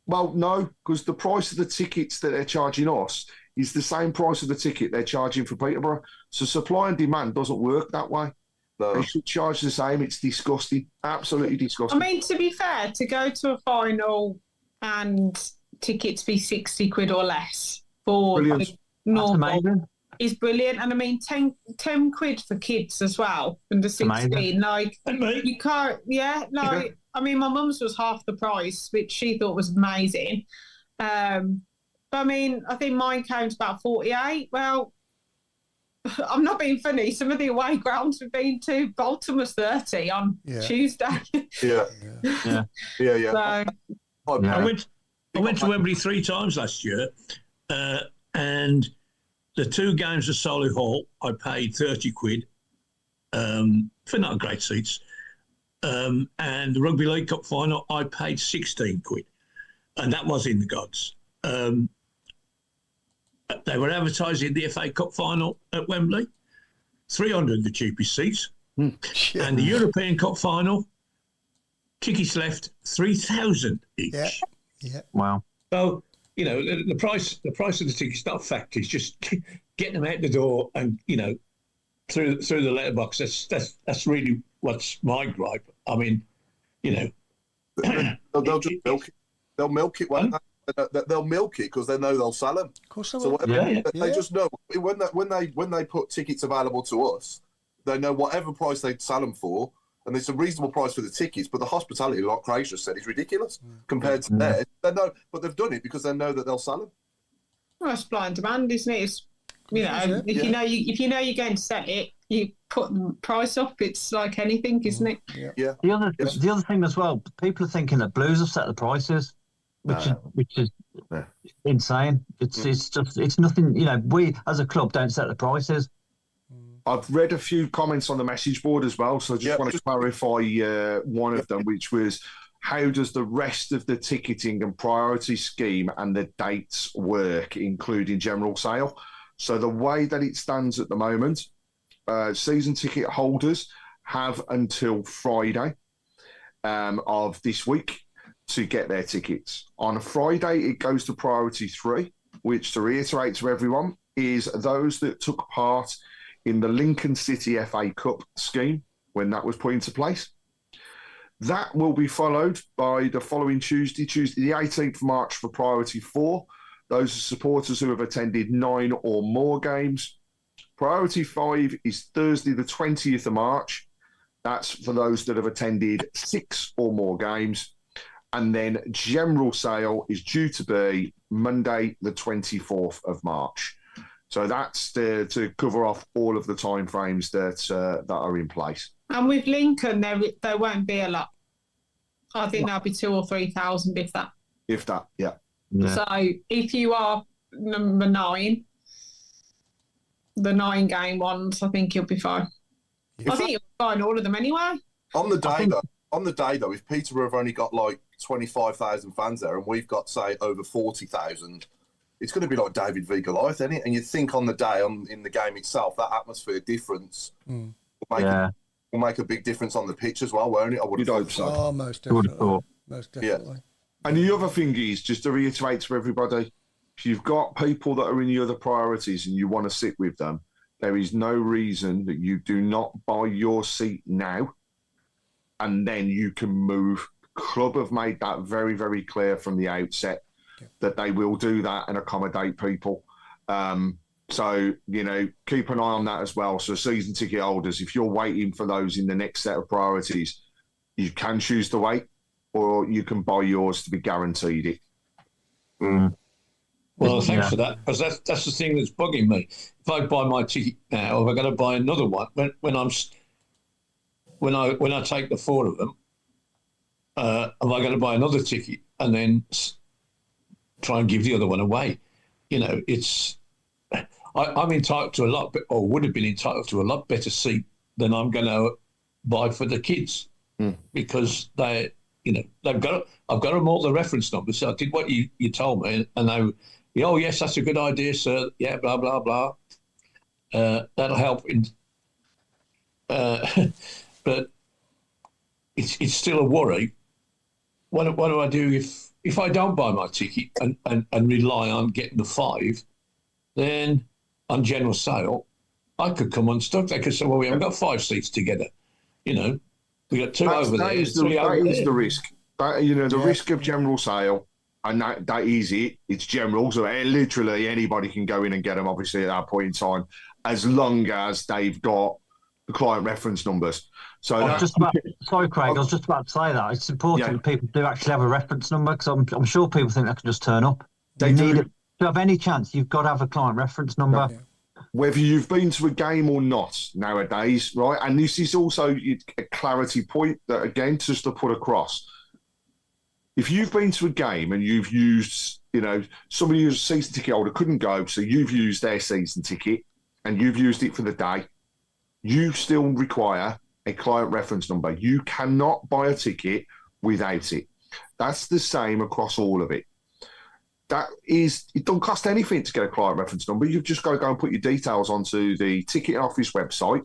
Well, no, because the price of the tickets that they're charging us is the same price of the ticket they're charging for Peterborough. So supply and demand doesn't work that way. No. They should charge the same. It's disgusting. Absolutely disgusting. I mean, to be fair, to go to a final and tickets be 60 quid or less for normal is brilliant. And I mean, 10 quid for kids as well, under 16. Like, you can't, I mean, my mum's was half the price, which she thought was amazing. But I mean, I think mine came to about 48. Well, I'm not being funny. Some of the away grounds we've been to, Bolton was 30 on Tuesday. Yeah. So, I went to Wembley 3 times last year, and the 2 games at Solihull, I paid 30 quid for not great seats. And the Rugby League Cup final, I paid 16 quid. And that was in the gods. They were advertising the FA Cup final at Wembley, 300 the cheapest seats. And the European Cup final, tickets left 3,000 each. Yeah. Wow. So, you know, the price of the ticket's not a factor. It's just getting them out the door and, you know, through the letterbox. That's really what's my gripe. I mean, you know, they'll just milk it. They'll milk it, won't they? They'll milk it because they know they'll sell them. Of course they will. will. They just know when they put tickets available to us, they know whatever price they sell them for, and it's a reasonable price for the tickets. But the hospitality, like Craig just said, is ridiculous compared to theirs. They know, but they've done it because they know that they'll sell them. Well, supply and demand, isn't it? It's, you know, if you know you're going to sell it, you put the price up. It's like anything, isn't it? Yeah. The other thing as well, people are thinking that Blues have set the prices, which is insane. It's nothing. You know, we as a club don't set the prices. I've read a few comments on the message board as well, so I just want to clarify one of them, which was, how does the rest of the ticketing and priority scheme and the dates work, including general sale? So the way that it stands at the moment, season ticket holders have until Friday of this week to get their tickets. On a Friday, it goes to priority 3, which, to reiterate to everyone, is those that took part in the Lincoln City FA Cup scheme when that was put into place. That will be followed by the following Tuesday the 18th of March for priority 4. Those are supporters who have attended 9 or more games. Priority 5 is Thursday the 20th of March. That's for those that have attended 6 or more games. And then general sale is due to be Monday the 24th of March. So that's to cover off all of the timeframes that are in place. And with Lincoln, there won't be a lot. I think there'll be 2,000 or 3,000, if that. If that, yeah. So if you are number 9, the 9-game ones, I think you'll be fine. I think you'll be fine all of them anyway. On the day though, if Peterborough have only got like 25,000 fans there, and we've got say over 40,000, it's going to be like David v Goliath, isn't it? And you think on the day, in the game itself, that atmosphere difference will make a big difference on the pitch as well, won't it? I would have thought so. Oh, most definitely. Most definitely. Yeah. And the other thing is, just to reiterate to everybody, if you've got people that are in the other priorities and you want to sit with them, there is no reason that you do not buy your seat now and then you can move. Club have made that very, very clear from the outset that they will do that and accommodate people. So, keep an eye on that as well. So season ticket holders, if you're waiting for those in the next set of priorities, you can choose to wait or you can buy yours to be guaranteed it. Well, thanks for that, because that's the thing that's bugging me. If I buy my ticket now, have I got to buy another one when I take the 4 of them? Am I going to buy another ticket and then try and give the other one away? I'm entitled to a lot, or would have been entitled to a lot better seat than I'm going to buy for the kids because I've got them all the reference numbers. So I did what you told me, and they, oh yes, that's a good idea, sir. Yeah, blah blah blah. That'll help. But it's still a worry. What do I do if I don't buy my ticket and rely on getting the 5? Then on general sale, I could come unstuck. They could say, well, we haven't got 5 seats together. We got 2 over there. That is the risk. The risk of general sale, and that is it. It's general, so literally anybody can go in and get them, obviously, at that point in time, as long as they've got the client reference numbers. So sorry, Craig, I was just about to say that. It's important people do actually have a reference number, because I'm sure people think they can just turn up. They need it. To have any chance, you've got to have a client reference number. Yeah. Whether you've been to a game or not nowadays, right? And this is also a clarity point that, again, just to put across. If you've been to a game and you've used, somebody who's a season ticket holder couldn't go, so you've used their season ticket and you've used it for the day, you still require a client reference number. You cannot buy a ticket without it. That's the same across all of it. It don't cost anything to get a client reference number. You've just got to go and put your details onto the ticket office website,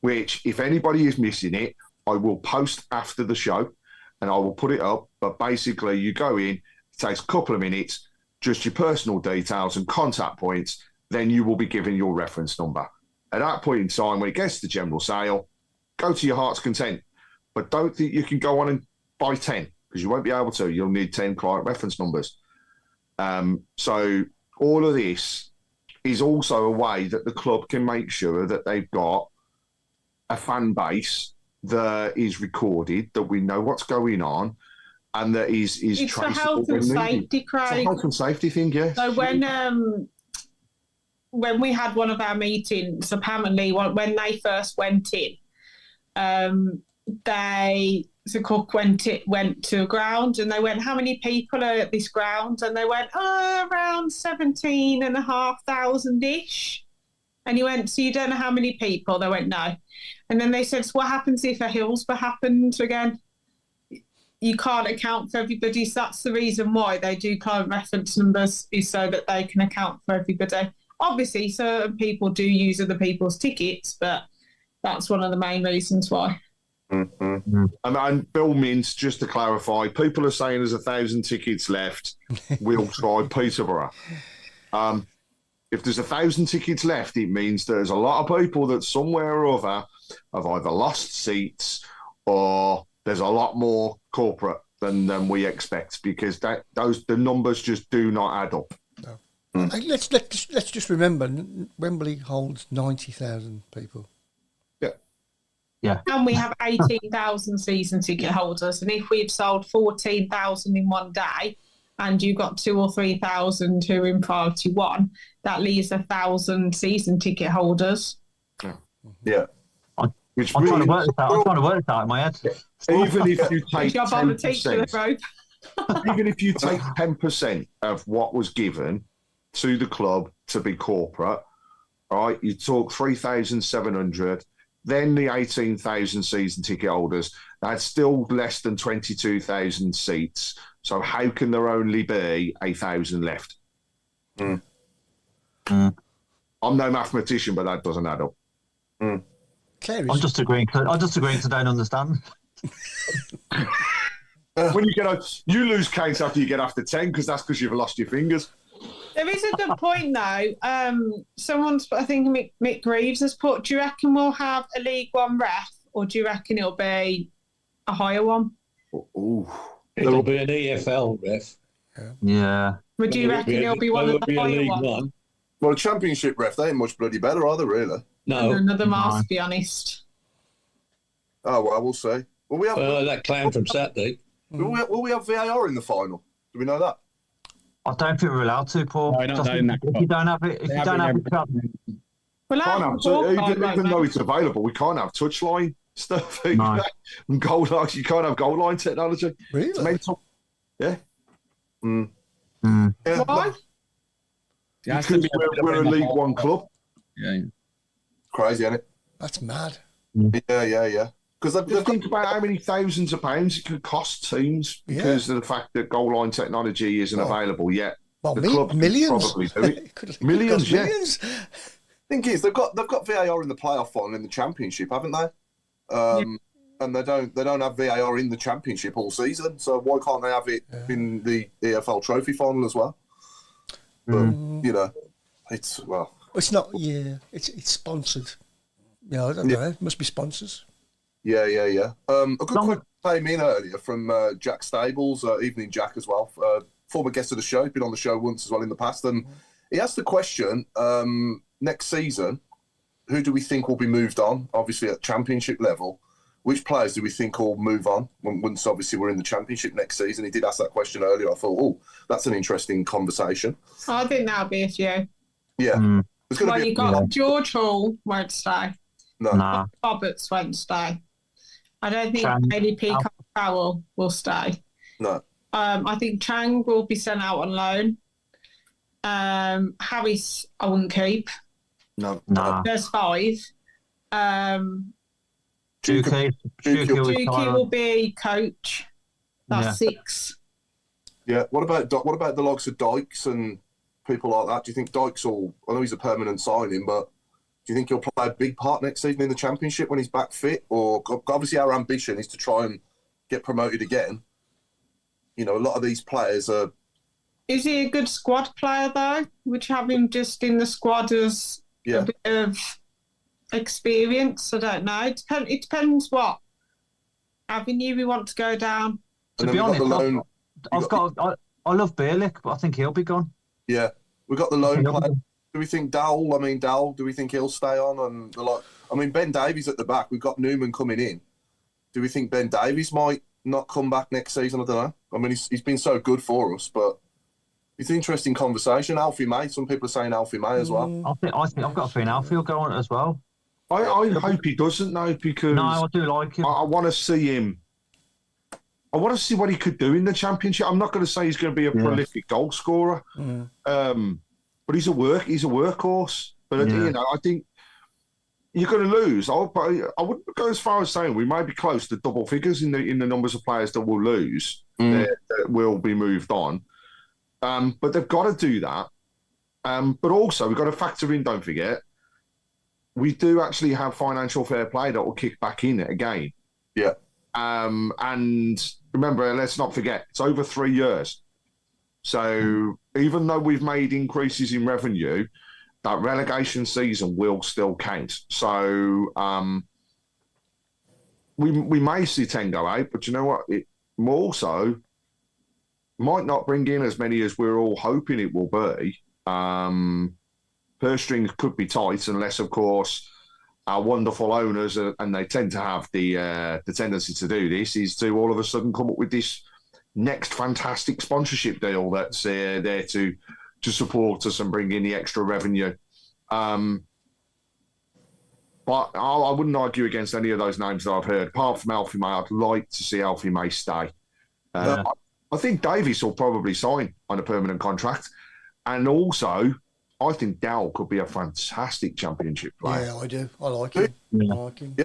which, if anybody is missing it, I will post after the show and I will put it up. But basically, you go in, it takes a couple of minutes, just your personal details and contact points, then you will be given your reference number. At that point in time, when it gets to general sale, go to your heart's content. But don't think you can go on and buy 10, because you won't be able to. You'll need 10 client reference numbers. So all of this is also a way that the club can make sure that they've got a fan base that is recorded, that we know what's going on, and that is it's traceable. It's a health and safety, Craig. It's a health and safety thing, yeah. So when we had one of our meetings, apparently when they first went in, the cook went to a ground and they went, how many people are at this ground? And they went, around 17,500-ish. And he went, so you don't know how many people? They went, no. And then they said, so what happens if a Hillsborough happened again? You can't account for everybody. So that's the reason why they do client reference numbers, is so that they can account for everybody. obviously certain people do use other people's tickets, but that's one of the main reasons why. Mm-hmm. And Bill Mintz, just to clarify, people are saying there's 1,000 tickets left. We'll try Peterborough. If there's 1,000 tickets left, it means there's a lot of people that somewhere or other have either lost seats or there's a lot more corporate than we expect, because the numbers just do not add up. No. Hey, let's just remember, Wembley holds 90,000 people. Yeah. And we have 18,000 season ticket holders. And if we've sold 14,000 in one day and you've got 2,000 or 3,000 who are in priority one, that leaves 1,000 season ticket holders. Yeah. I'm trying to work this out in my head. Even if you take Job on the teacher, bro. even if you take 10% of what was given to the club to be corporate, all right, you talk 3,700. Then the 18,000 season ticket holders, that's still less than 22,000 seats. So how can there only be 1,000 left? I'm no mathematician, but that doesn't add up. I'm just agreeing. I don't understand. When you you lose count after you get after 10, because that's because you've lost your fingers. There is a good point, though. Someone's, I think Mick Reeves has put, do you reckon we'll have a League One ref, or do you reckon it'll be a higher one? It'll be an EFL ref. Yeah. Would you reckon it'll be one of the higher ones? Well, Championship ref, they ain't much bloody better, are they, really? No. Another Mars, to be honest. Oh, well, we'll see. Will we have, that clown from Saturday. will we have VAR in the final? Do we know that? I don't think we're allowed to, Paul. No, not in that. If you don't have it, Well, Can't have even though it's available, we can't have touchline stuff. No. And goal lines, you can't have goal line technology. Really? It's mental. Yeah. Yeah. Why? Yeah, Because we're a League One club. Yeah. Crazy, isn't it? That's mad. Yeah. Because Just think about how many thousands of pounds it could cost teams because of the fact that goal line technology isn't available yet. Well, The club could millions. probably do it. Could Millions, cost yeah. millions. Thing is, they've got VAR in the playoff final in the Championship, haven't they? And they don't have VAR in the Championship all season. So why can't they have it in the EFL Trophy final as well? But it's It's not. Yeah, it's sponsored. Yeah, I don't know. It must be sponsors. Yeah. A good question came in earlier from Jack Stables, Evening Jack as well, former guest of the show, been on the show once as well in the past, and he asked the question: next season, who do we think will be moved on? Obviously at Championship level, which players do we think will move on once obviously we're in the Championship next season? He did ask that question earlier. I thought, that's an interesting conversation. I think that'll be a few. Yeah. Well, you got George Hall won't stay. No. Nah. Roberts won't stay. I don't think Chang. Bailey Peacock Powell will stay. No. I think Chang will be sent out on loan. Harris, I wouldn't keep. No. Nah. There's 5. Juki will be coach. That's 6. Yeah. What about the likes of Dykes and people like that? Do you think Dykes will? I know he's a permanent signing, but do you think he'll play a big part next season in the Championship when he's back fit? Or obviously our ambition is to try and get promoted again. A lot of these players are. Is he a good squad player though? Would you have him just in the squad as a bit of experience? I don't know. It depends what avenue we want to go down. To be honest, I love Bierlich, but I think he'll be gone. Yeah, we got the loan player. Do we think Dowell? Do we think he'll stay on? And Ben Davies at the back. We've got Newman coming in. Do we think Ben Davies might not come back next season? I don't know. I mean, he's been so good for us, but it's an interesting conversation. Alfie May. Some people are saying Alfie May as well. I think I've got a feeling Alfie will go on as well. I hope he doesn't though, because I do like him. I want to see him. I want to see what he could do in the Championship. I'm not going to say he's going to be a prolific goal scorer, but he's a workhorse. But I think you're going to lose. I wouldn't go as far as saying we might be close to double figures in the numbers of players that will lose, that will be moved on. But they've got to do that But also, we've got to factor in, don't forget, we do actually have financial fair play that will kick back in again. Yeah. And remember, let's not forget, it's over 3 years. So even though we've made increases in revenue, that relegation season will still count. So we may see 10 go out, but you know what? It also might not bring in as many as we're all hoping it will be. Purse strings could be tight unless, of course, our wonderful owners, and they tend to have the tendency to do this, is to all of a sudden come up with this next fantastic sponsorship deal that's there to support us and bring in the extra revenue. But I wouldn't argue against any of those names that I've heard. Apart from Alfie May, I'd like to see Alfie May stay. I think Davies will probably sign on a permanent contract. And also, I think Dowell could be a fantastic championship player. Yeah, I do. I like him. Yeah. I like him. Yeah.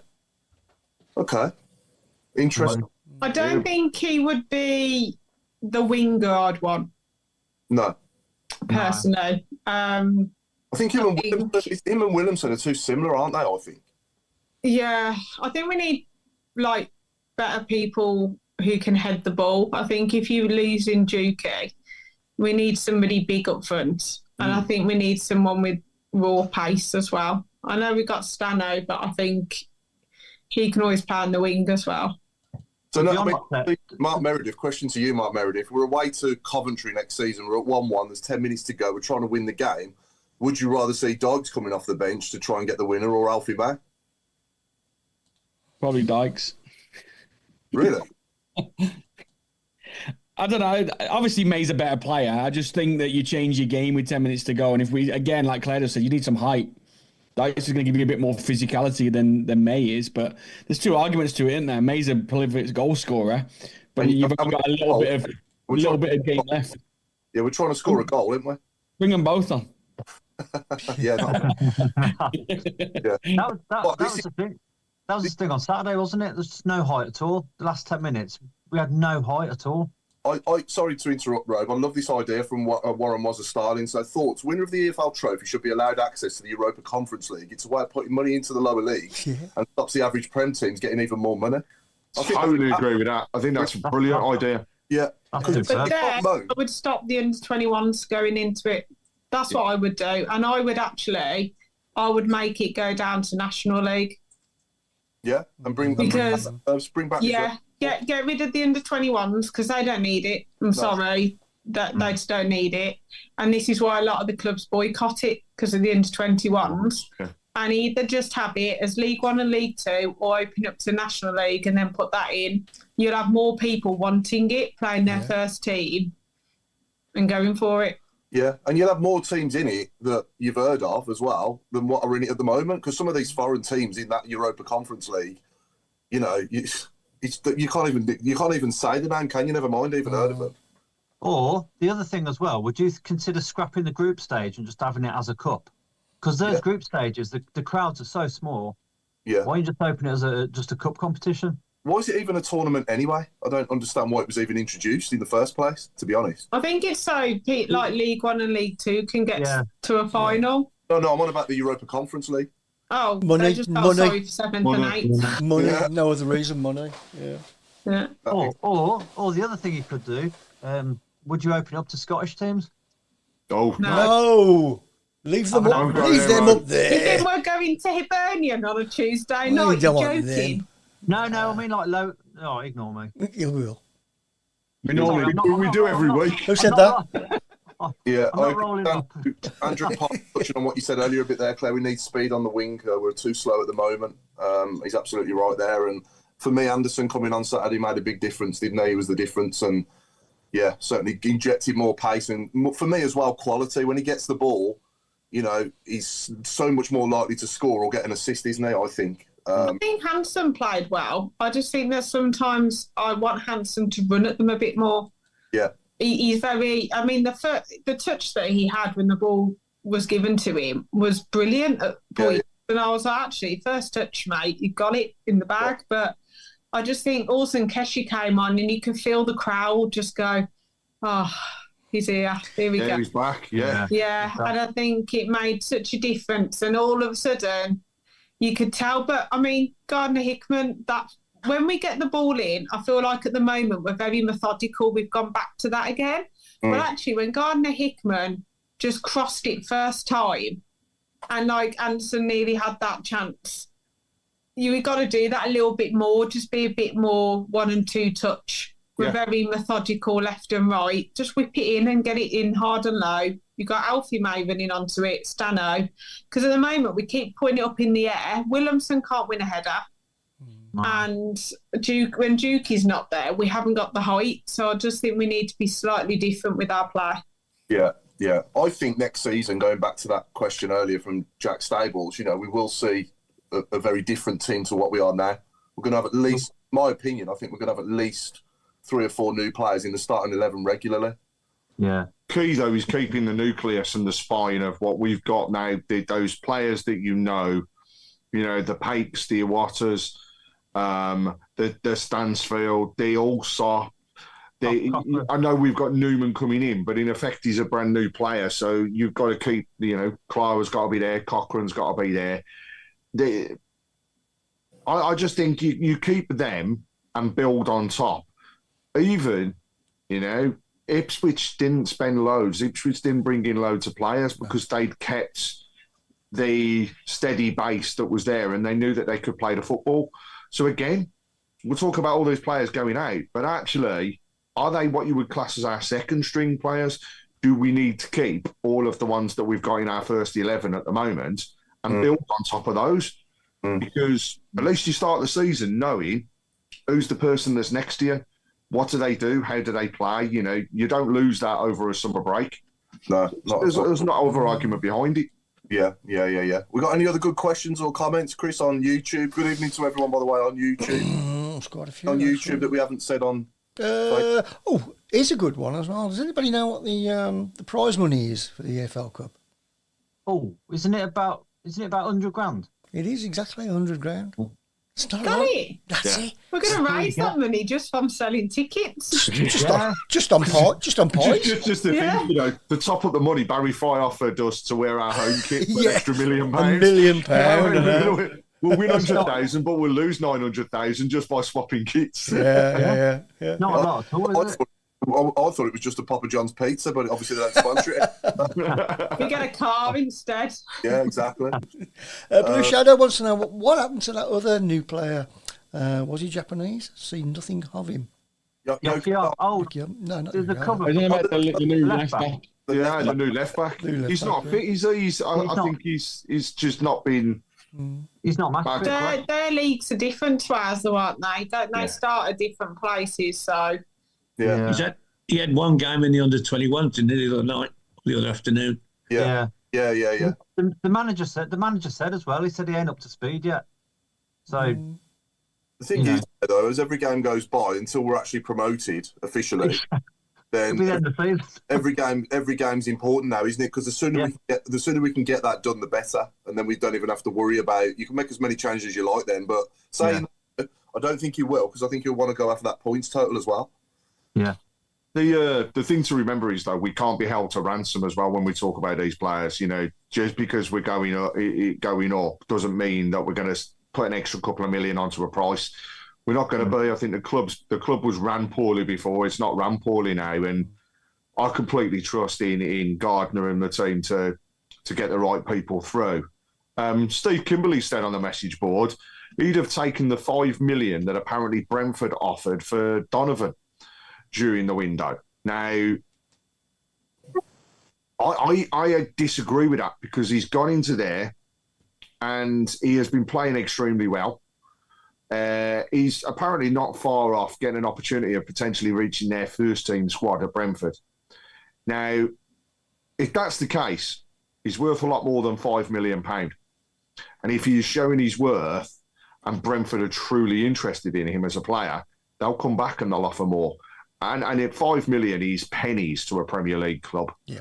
Okay. Interesting. I don't think he would be the wingard one, No. personally. I think him and Williamson are too similar, aren't they, I think? Yeah, I think we need, like, better people who can head the ball. I think if you lose in Dukey, we need somebody big up front. And I think we need someone with raw pace as well. I know we got Stano, but I think he can always play on the wing as well. So, Mark Meredith, question to you, Mark Meredith. We're away to Coventry next season. We're at 1-1. There's 10 minutes to go. We're trying to win the game. Would you rather see Dykes coming off the bench to try and get the winner or Alfie May? Probably Dykes. Really? I don't know. Obviously, May's a better player. I just think that you change your game with 10 minutes to go. And if we, again, like Claire said, you need some height. Dykes is going to give you a bit more physicality than May is. But there's two arguments to it, isn't there? May's a prolific goal scorer, but you've got a little bit of game left. Yeah, we're trying to score a goal, aren't we? Bring them both on. Yeah. That was the thing. That was the thing on Saturday, wasn't it? There's just no height at all. The last 10 minutes, we had no height at all. Sorry to interrupt, Rob. I love this idea from Warren Moser-Starling. So, thoughts: winner of the EFL Trophy should be allowed access to the Europa Conference League. It's a way of putting money into the lower leagues and stops the average Prem teams getting even more money. I totally agree with that. I think that's a brilliant idea. Yeah. But then I would stop the under-21s going into it. That's what I would do. And I would make it go down to National League. Yeah, and bring back. Yeah. Get rid of the under-21s because they don't need it. I'm sorry, they just don't need it. And this is why a lot of the clubs boycott it because of the under-21s. Okay. And either just have it as League One and League Two or open up to National League and then put that in. You'll have more people wanting it, playing their first team and going for it. Yeah, and you'll have more teams in it that you've heard of as well than what are in it at the moment because some of these foreign teams in that Europa Conference League, you know, you can't even say the name, can you? Never mind even heard of them. Or the other thing as well, would you consider scrapping the group stage and just having it as a cup? Because those group stages, the crowds are so small. Yeah. Why don't you just open it as just a cup competition? Why is it even a tournament anyway? I don't understand why it was even introduced in the first place, to be honest. I think it's so like League One and League Two can get to a final. No, I'm on about the Europa Conference League. Oh, money, just sorry for 7th and 8th. Money, no other reason, money. Yeah. Or the other thing you could do, would you open it up to Scottish teams? Oh no. Leave them up there. You think we're going to Hibernian on a Tuesday night? You're joking. No, I mean like low. Oh, ignore me. You will. We do every week. Who said that? Yeah, Andrew Pott, touching on what you said earlier a bit there, Claire. We need speed on the wing. We're too slow at the moment. He's absolutely right there. And for me, Anderson coming on Saturday made a big difference, didn't he? He was the difference. And yeah, certainly injected more pace. And for me as well, quality. When he gets the ball, you know, he's so much more likely to score or get an assist, isn't he? I think. I think Hansen played well. I just think that sometimes I want Hansen to run at them a bit more. Yeah. He's very. I mean, the touch that he had when the ball was given to him was brilliant at points, and I was like, actually, first touch, mate, you got it in the bag. Yeah. But I just think also Keshi came on, and you could feel the crowd just go, oh, he's here. There we go. He's back. Yeah. Yeah, and I think it made such a difference. And all of a sudden, you could tell. But I mean, Gardner Hickman, that when we get the ball in, I feel like at the moment we're very methodical. We've gone back to that again. But actually, when Gardner Hickman just crossed it first time, and like Anderson nearly had that chance, you got to do that a little bit more. Just be a bit more 1 and 2 touch. We're very methodical left and right. Just whip it in and get it in hard and low. You've got Alfie May running onto it, Stano. Because at the moment, we keep putting it up in the air. Williamson can't win a header. And when Duke is not there, we haven't got the height. So I just think we need to be slightly different with our play. Yeah. I think next season, going back to that question earlier from Jack Stables, we will see a very different team to what we are now. We're going to have at least, my opinion, I think we're going to have at least 3 or 4 new players in the starting 11 regularly. Yeah. Key, though, is keeping the nucleus and the spine of what we've got now. Those players that the Pakes, the Iwatas, the Stansfield, the Allsop. I know we've got Newman coming in, but in effect, he's a brand new player. So you've got to keep, Clyde's got to be there, Cochrane's got to be there. I just think you keep them and build on top. Even, Ipswich didn't spend loads. Ipswich didn't bring in loads of players because they'd kept the steady base that was there and they knew that they could play the football. So again, we'll talk about all those players going out, but actually, are they what you would class as our second string players? Do we need to keep all of the ones that we've got in our first 11 at the moment and build on top of those? Because at least you start the season knowing who's the person that's next to you. What do they do? How do they play? You don't lose that over a summer break. No, there's not over argument behind it. Yeah. We got any other good questions or comments, Chris, on YouTube? Good evening to everyone, by the way, on YouTube. There's quite a few on YouTube that we haven't said on. Here's a good one as well. Does anybody know what the prize money is for the EFL Cup? Oh, isn't it about 100 grand? It is exactly 100 grand. It's not Got right. it. That's it. We're going to raise that money just from selling tickets. Just on point. Just to think, the top of the money Barry Fry offered us to wear our home kit for an extra £1 million. £1 million. We'll win 100,000, but we'll lose 900,000 just by swapping kits. Yeah. Not a lot at all, is it? I thought it was just a Papa John's pizza, but obviously they don't sponsor it. We get a car instead. Yeah, exactly. Blue Shadow wants to know what happened to that other new player. Was he Japanese? Seen nothing of him. No, not the cover. Isn't it about the new left back? Yeah, the new left back. He's not fit. I think he's just not been. He's not matched. Their leagues are different to ours, though, aren't they? They start at different places, so. Yeah. He had one game in the under-21, didn't he, the other night, the other afternoon? Yeah. The manager said as well. He said he ain't up to speed yet. So the thing is, though, as every game goes by, until we're actually promoted officially, then every game's important now, isn't it? Because the sooner we can get that done, the better, and then we don't even have to worry about. You can make as many changes as you like then, but saying I don't think you will, because I think you'll want to go after that points total as well. Yeah. The thing to remember is, though, we can't be held to ransom as well when we talk about these players. Just because we're going up doesn't mean that we're going to put an extra couple of million onto a price. We're not going to be. I think the club was ran poorly before. It's not ran poorly now, and I completely trust in Gardner and the team to get the right people through. Steve Kimberley said on the message board he'd have taken the $5 million that apparently Brentford offered for Donovan during the window. Now, I disagree with that because he's gone into there and he has been playing extremely well. He's apparently not far off getting an opportunity of potentially reaching their first team squad at Brentford. Now, if that's the case, he's worth a lot more than £5 million. And if he is showing his worth and Brentford are truly interested in him as a player, they'll come back and they'll offer more. And at $5 million, he's pennies to a Premier League club. Yeah.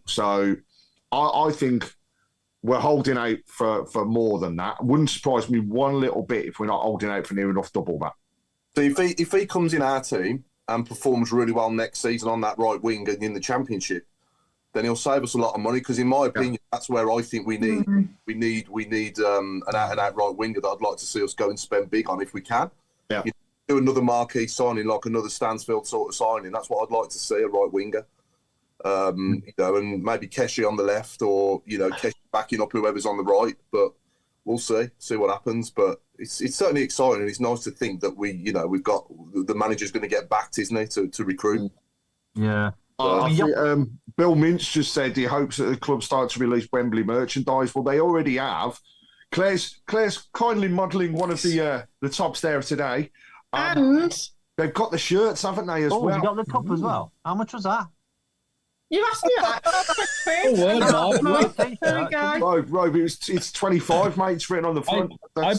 So I think we're holding out for more than that. Wouldn't surprise me one little bit if we're not holding out for near enough double that. So if he comes in our team and performs really well next season on that right wing and in the Championship, then he'll save us a lot of money. Because in my opinion, that's where I think we need an out-and-out right winger that I'd like to see us go and spend big on if we can. Yeah. Do another marquee signing, like another Stansfield sort of signing. That's what I'd like to see, a right winger. And maybe Keshi on the left, or Keshi backing up whoever's on the right. But we'll see what happens. But it's certainly exciting. It's nice to think that we've got the manager's going to get backed, isn't he, to recruit? Yeah. Bill Mintz just said he hopes that the club starts to release Wembley merchandise. Well, they already have. Claire's kindly modelling one of the tops there today. And they've got the shirts, haven't they, as well? You got the cup as well. How much was that? you asked me that. There we go. Rob, it's 25, mate. It's written on the front. I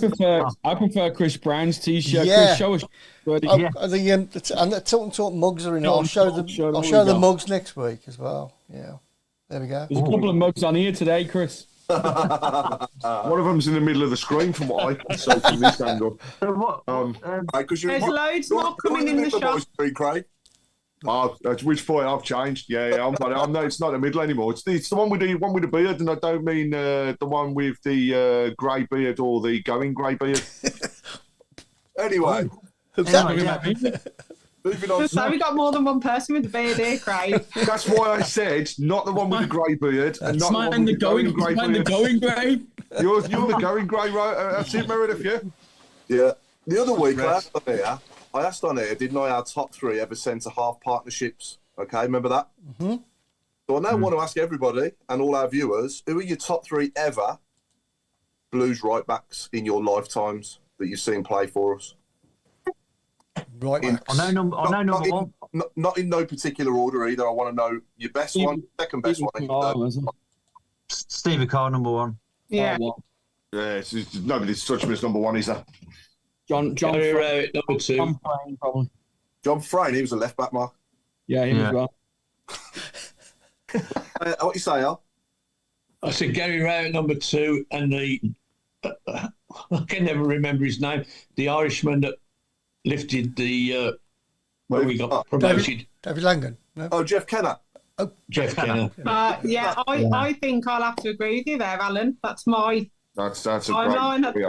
prefer Chris Brown's t-shirt. Yeah. Chris, show us. The Tilton Talk mugs are in. I'll show the mugs next week as well. Yeah, there we go. There's a couple of mugs on here today, Chris. One of them's in the middle of the screen from what I can see from this angle. There's loads more coming in the shop. Craig. At which point I've changed. Yeah, I'm no, it's not the middle anymore. It's the one with the beard, and I don't mean the one with the grey beard or the going grey beard. Anyway, moving on. So we got more than one person with the beard here, Craig. That's why I said not the one with the grey beard, and not the one with the going grey beard. The going grey. You're the going grey, right? That's it, Meredith. Yeah. The other week I asked on here, didn't I, our top 3 ever centre-half partnerships? Okay, remember that? Mm-hmm. So I now want to ask everybody and all our viewers, who are your top 3 ever Blues right-backs in your lifetimes that you've seen play for us? Right. I know number one. Not in no particular order either. I want to know your best one, second best one. Stevie Carr, number 1. Yeah. Yeah, nobody's touched him as number 1, is there? John Frayne, number 2. John Frayne, probably. John Frayne, he was a left back, Mark. Yeah, him as well. What you say, Al? I said Gary Rowe at number 2, and I can never remember his name. The Irishman that lifted the when we got promoted. David Langan. No? Oh, Jeff Kenner. Oh, Jeff Kenner. I think I'll have to agree with you there, Alan. That's my. That's a great.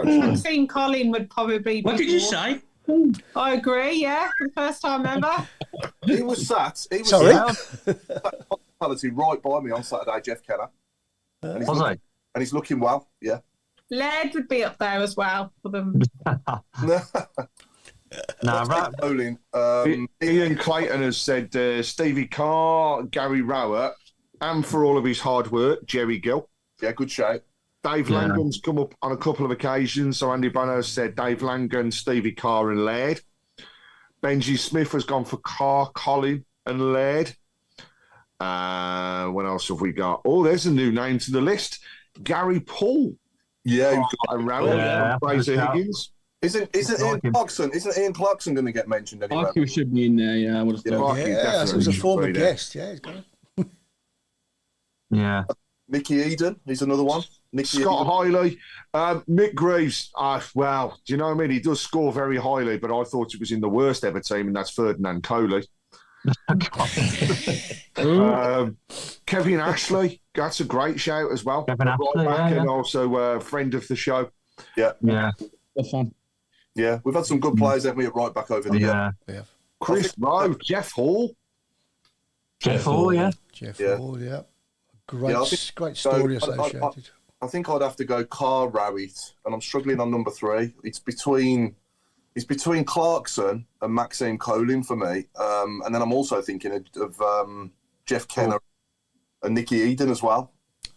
I've seen Colin would probably be. What did you say? I agree. Yeah, for the first time ever. He was sat. Sorry. Right by me on Saturday, Jeff Kenner. And he's looking well. Yeah. Laird would be up there as well for them. Ian Clayton has said Stevie Carr, Gary Rowett, and for all of his hard work, Jerry Gill. Yeah, good shout. Dave Langan's come up on a couple of occasions. So Andy Banner said Dave Langan, Stevie Carr and Laird. Benji Smith has gone for Carr, Colin and Laird. What else have we got? Oh, there's a new name to the list. Gary Paul. Yeah, Fraser Higgins. Isn't Ian Clarkson? Isn't Ian Clarkson going to get mentioned anyway? Clarkson should be in there. Yeah, I would have thought. Yeah, it was a former guest. Yeah, he's got it. Yeah. Nicky Eden, he's another one. Scott Hiley, Mick Greaves. Well, do you know what I mean? He does score very highly, but I thought it was in the worst ever team, and that's Ferdinand Coley. Kevin Ashley, that's a great shout as well. Kevin Ashley, and also a friend of the show. Yeah, that's fun. Yeah, we've had some good players, haven't we, at right back over the year. Yeah. Chris Rowe, Jeff Hall. Jeff Hall, yeah. Great story associated. I think I'd have to go Carr, Rowett, and I'm struggling on number 3. It's between Clarkson and Maxime Colin for me, and then I'm also thinking of Jeff Kenner and Nicky Eden as well.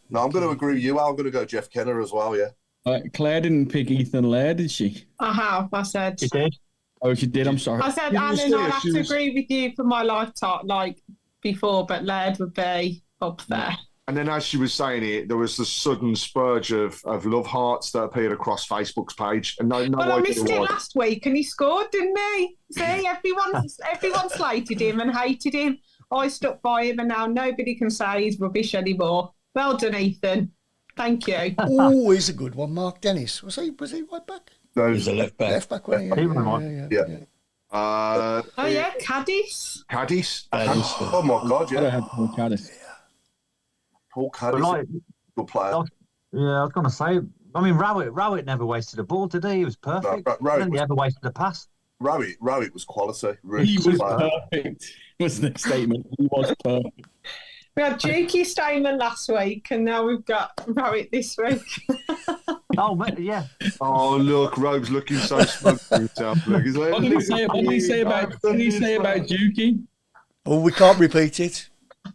No, I'm going to agree with you. I'm going to go Jeff Kenner as well. Yeah. Claire didn't pick Ethan Laird, did she? I have. I said. She did. Oh, she did. I'm sorry. I said, Alan, I'd have to agree with you for my lifetime, like before, but Laird would be up there. And then, as she was saying it, there was the sudden spurge of love hearts that appeared across Facebook's page. And I missed it last week, and he scored, didn't he? See, everyone slated him and hated him. I stuck by him, and now nobody can say he's rubbish anymore. Well done, Ethan. Thank you. Oh, he's a good one. Mark Dennis. Was he right back? No, he was a left back. Left back, wasn't he? Yeah. Oh yeah, Cadiz. Cadiz. Oh my God, I yeah. had Paul Caddis. Paul But Cadiz, like, good player. yeah, I was going to say. I mean, Rowett never wasted a ball, did he? He was perfect. Rowett He was- never wasted a pass. Rowett was quality. Really He good was player. perfect. Was the statement. He was perfect. We had Jakey Steinman last week, and now we've got Rowett this week. Oh, yeah. Oh, look, Rogue's looking so smug for himself. Look, he's like, What did he say? What did he say about? What did he say about Juki? Oh, we can't repeat it.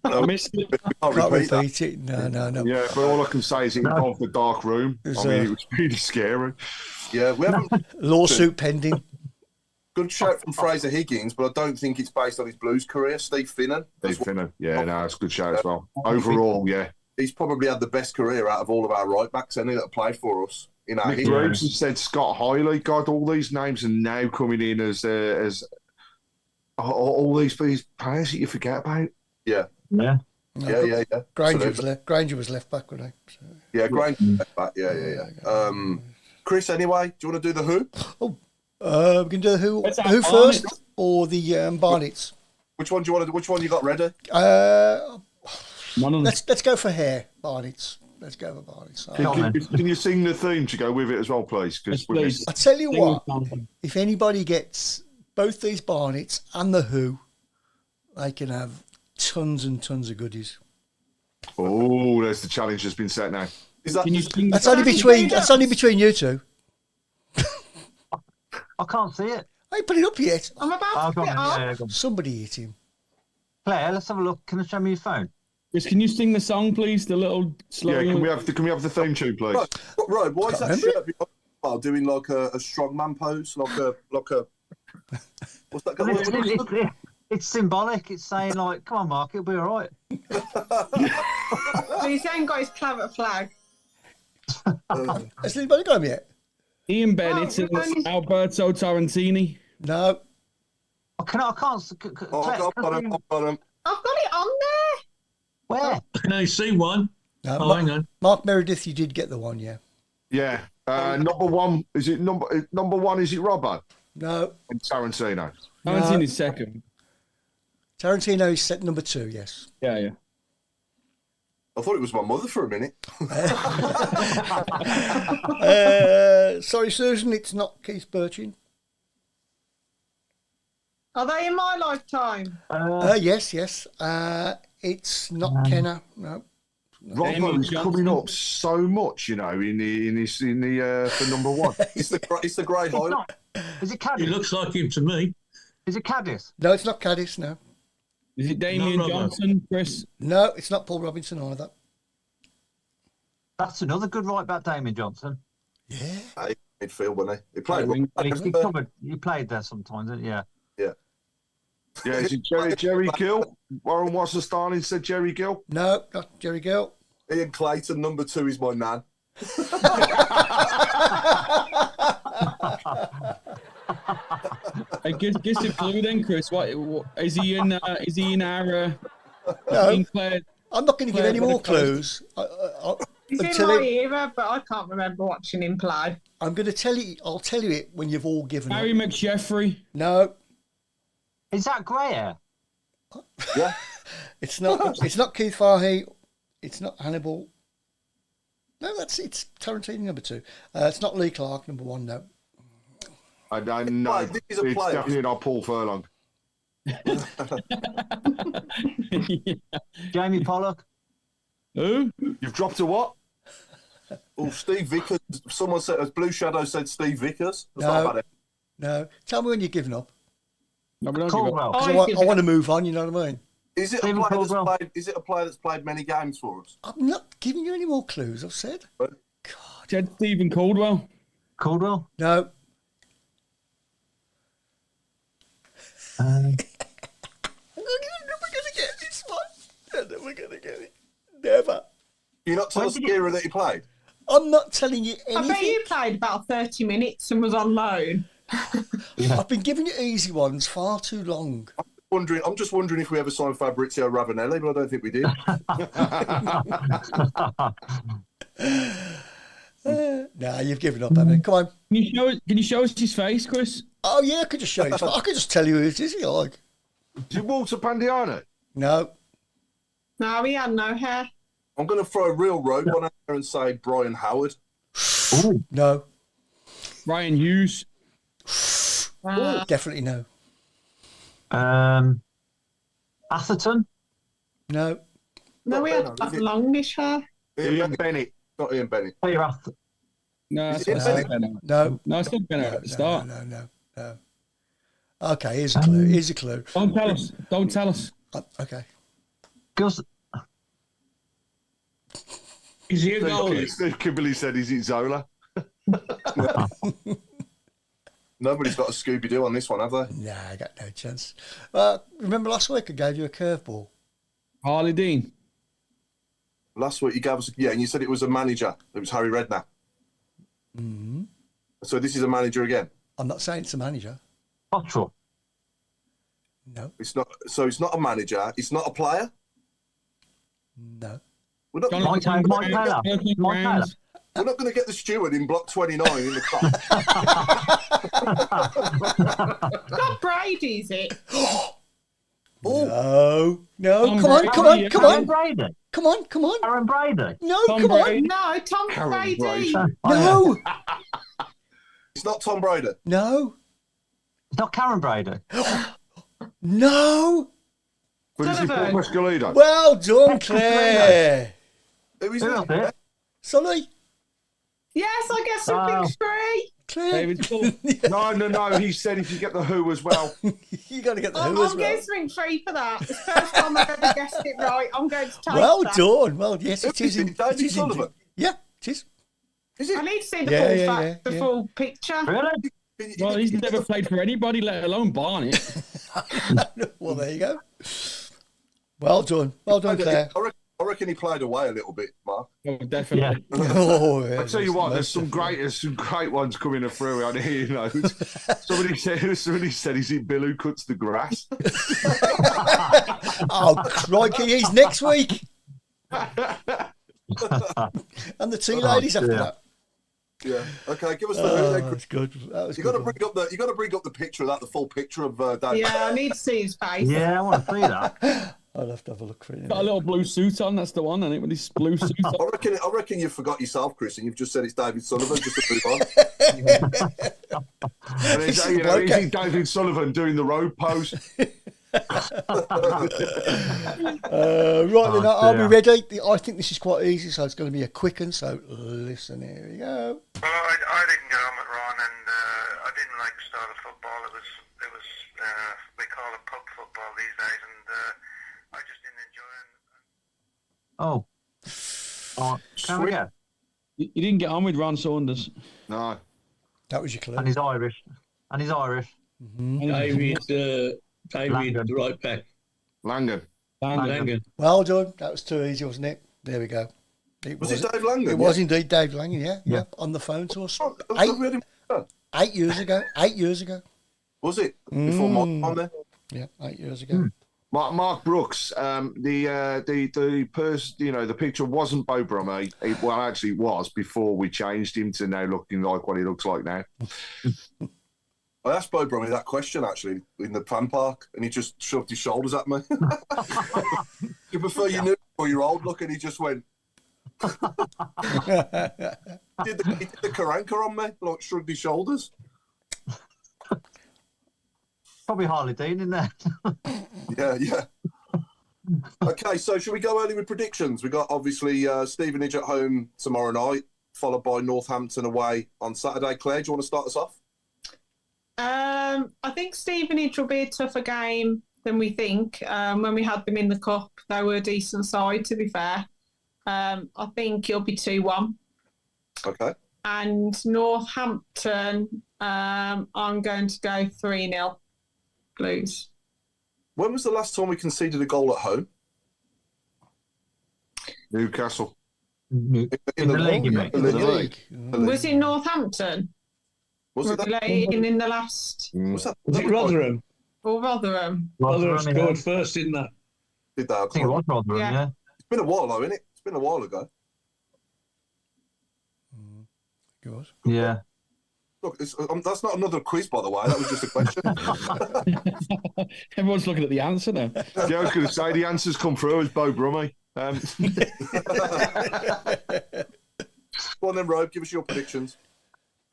I missed it. Can't Can't repeat that. repeat it. No. Yeah, but all I can say is it involved the dark room. It's, I mean, it was really scary. Yeah, we haven't. Lawsuit pending. Good shout from Fraser Higgins, but I don't think it's based on his Blues career. Steve Finnan. Steve Finnan. Yeah, no, it's a good show as well. Overall, yeah. He's probably had the best career out of all of our right backs, any that have played for us in our Mick history. Reeves has said Scott Hiley. God, all these names are now coming in as all these players that you forget about. Yeah. Yeah. Yeah. Granger was left back, wasn't he? So, Yeah, Granger. Yeah. Chris, anyway, do you want to do the who? we can do the who Let's have first Barnett. or the Barnets. Which one do you want to? Which one you got ready? One of them. Let's go for hair Barnets. Let's go for Barnets. Can you sing the theme to go with it as well, please? Yes, please. I tell you Sing what, with Jonathan. if anybody gets both these Barnets and the who, they can have tons and tons of goodies. Oh, there's the challenge has been set now. Is that? Can you sing? That's only between you two. I can't see it. I ain't put it up yet. I'm about Oh, to go put on, it up. yeah, go on. Somebody hit him. Claire, let's have a look. Can you show me your phone? Chris, can you sing the song, please? The little slow. Yeah, can we have the theme tune, please? Right, why is that Can't remember shirt doing like a strongman pose, like a what's that called? It's symbolic. It's saying like, "Come on, Mark, it'll be all right." But he's ain't got his claret flag. Has anybody got him yet? Ian Bennett Oh, and Alberto Tarantini. No. I can't. I've got him. I've got it on there. Where? I can only see one. No. Oh, hang on. Mark Meredith, you did get the one, yeah. Yeah. Number one is it number one? Is it Robbo No. and Tarantino? Tarantini's second. Tarantino is set number 2, yes. Yeah. I thought it was my mother for a minute. Sorry, Susan, it's not Keith Birchin. Are they in my lifetime? Yes. It's not Kenner, no. Robbo's coming up so much, you know, in the for number one. It's the grey It's highlight. not. Is it He Cadiz? looks like him to me. Is it Cadiz? No, it's not Cadiz, no. Is it Damien Not Robbo. Johnson, Chris? No, it's not Paul Robinson either. That's another good right back, Damien Johnson. Yeah. Midfield, wasn't he? He played. He played there sometimes, didn't he? Yeah. Yeah, is it Jerry Gill? Warren Wasserstein said Jerry Gill. No, not Jerry Gill. Ian Clayton, number 2 is my nan. Hey, give us a clue then, Chris. What is he in? Is he in our? No. Sinclair? I'm not going to give any more clues. He's in Until my it, era, but I can't remember watching him play. I'm going to tell you. I'll tell you it when you've all given Harry up. McJeffrey. No, Is that grey hair? Yeah. it's not. It's not Keith Fahey. It's not Hannibal. No, it's Tarantino number 2. It's not Lee Clark number 1. No. I know. This It's is a player. definitely not Paul Furlong. Jamie Pollock? Who? You've dropped a what? Oh, Steve Vickers. Someone said, Blue Shadow said Steve Vickers. That's No. not bad. No. Tell me when you're giving up. No, we don't give up. Caldwell. 'Cause Oh, I want to move on. You know what I mean? Is it a Stephen player that's Caldwell. played? Is it a player that's played many games for us? I'm not giving you any more clues. I've said. Jed Stephen Caldwell. Caldwell? No. Um, We're going to get this one. We're going to get it. Never. You're not telling us the era that he played. I'm not telling you I bet anything. you played about 30 minutes and was on loan. I've been giving you easy ones far too long. I'm just wondering if we ever signed Fabrizio Ravanelli, but I don't think we did. Nah, you've given up, haven't you? Come on. Can you show us his face, Chris? Oh yeah, I could just show you. I could just tell you who it is. You like? Is it Walter Pandiano? No. No, he had no hair. I'm going to throw a real rogue one out there and say Brian Howard. Ooh. No. Ryan Hughes. Definitely no. Atherton. No. No, he had Is it- longish hair. Ian Bennett. Not Ian Bennett. Peter Atherton. No, Is it's it not Benno. No. No, it's not Benno at the start. No. Okay, here's a clue. Here's a clue. Don't tell us. Don't tell us. Okay. Gus. Is he a goalie? Steve Kimberley said, is it Zola? Nobody's got a Scooby-Doo on this one, have they? Nah, I got no chance. Remember last week I gave you a curveball? Harley Dean. Last week you gave us, and you said it was a manager. It was Harry Redknapp. Mm-hmm. So this is a manager again. I'm not saying it's a manager. Bottrell. No. It's not. So it's not a manager. It's not a player. No. We're not. Jonathan Mike Taylor. Mike Taylor. Jonathan Mike Taylor. Browns. We're not going to get the steward in block 29 in the cup. Not Brady, is it? Oh, No. Tom Come on. Brady, Come on. yeah. Come Aaron on. Brady. Come on. Come on. Aaron Brady. No. Tom Come on. Brady. No, Tom Karen Brady. Brady. No. it's not Tom Brady. No. It's not Karen Brady. No. But is it Paul Donovan. Pascalino? Well done, Claire. Who is Who it? else it? Sully. Yes, I guess something free. Claire. David Sullivan. No. He said if you get the Who as well. You got to get the I'm who as well. getting something free for that. It's the first time I've ever guessed it right. I'm going to take Well that. done. Well, yes, it Who is. is it? David It is Sullivan? indeed. Yeah, it is. Is I it? need to see the Yeah, full yeah, fact, the yeah. full picture. Really? Well, he's never played for anybody, let alone Barnet. Well, there you go. Well done. Well done, Claire. I reckon he played away a little bit, Mark. Oh, definitely. Oh, yeah, I tell you what, most there's some great ones coming through on here. You know, somebody said, "Is it Bill who cuts the grass?" Oh, crikey, he's next week. And the tea ladies after dear. that. Yeah. Okay, give us the Oh, who then. that's good. That was You got to good. bring up the picture of that, the full picture of David. Yeah, I need to see his face. Yeah, I want to see that. I'll have to have a look for it. Got a little blue suit on, that's the one, and it with his blue suit on. I reckon you forgot yourself, Chris, and you've just said it's David Sullivan just to move on. And it's, you know, is it David Sullivan doing the road pose? Right then, are we dear. ready? I think this is quite easy, so it's going to be a quick one. So listen, here we go. Well, I didn't get on with Ron, and I didn't like the style of football. It was we call it pub football these days, and I just didn't enjoy it. Oh. Can we go? You didn't get on with Ron Saunders. No. That was your clue. And he's Irish. David, Langan. the right back. Langan. Langan. Well done. That was too easy, wasn't it? There we go. Was it Dave Langan? It was indeed Dave Langan, yeah. On the phone to us. Oh, I thought we had him- 8 years ago. 8 years ago. Was it? Before my time there? Yeah, 8 years ago. Mark Brooks, the person, you know, the picture wasn't Bo Brummie. Well, actually, it was before we changed him to now looking like what he looks like now. I asked Bo Brummie that question actually in the fan park, and he just shoved his shoulders at me. You prefer your new or your old look? And he just went. He did the Karanka on me, like shrugged his shoulders. Probably Harley Dean in there. Yeah. Okay, so should we go early with predictions? We got obviously Stevenage at home tomorrow night, followed by Northampton away on Saturday. Claire, do you want to start us off? I think Stevenage will be a tougher game than we think. When we had them in the cup, they were a decent side, to be fair. I think it'll be 2-1. Okay. And Northampton, I'm going to go 3-0 Blues. When was the last time we conceded a goal at home? Newcastle. In the league, you mean? In the league. Was it Northampton? Was it that? In the last, Was that? Was it Rotherham? or Rotherham? Rotherham Rotherham, scored first, didn't they? Did that? I think it was Rotherham, Yeah. yeah. It's been a while though, isn't it? It's been a while ago. Good. Yeah. Look, that's not another quiz, by the way. That was just a question. Everyone's looking at the answer now. Yeah, I was going to say the answers come through as Bo Brummie. Go on then, Rob. Give us your predictions.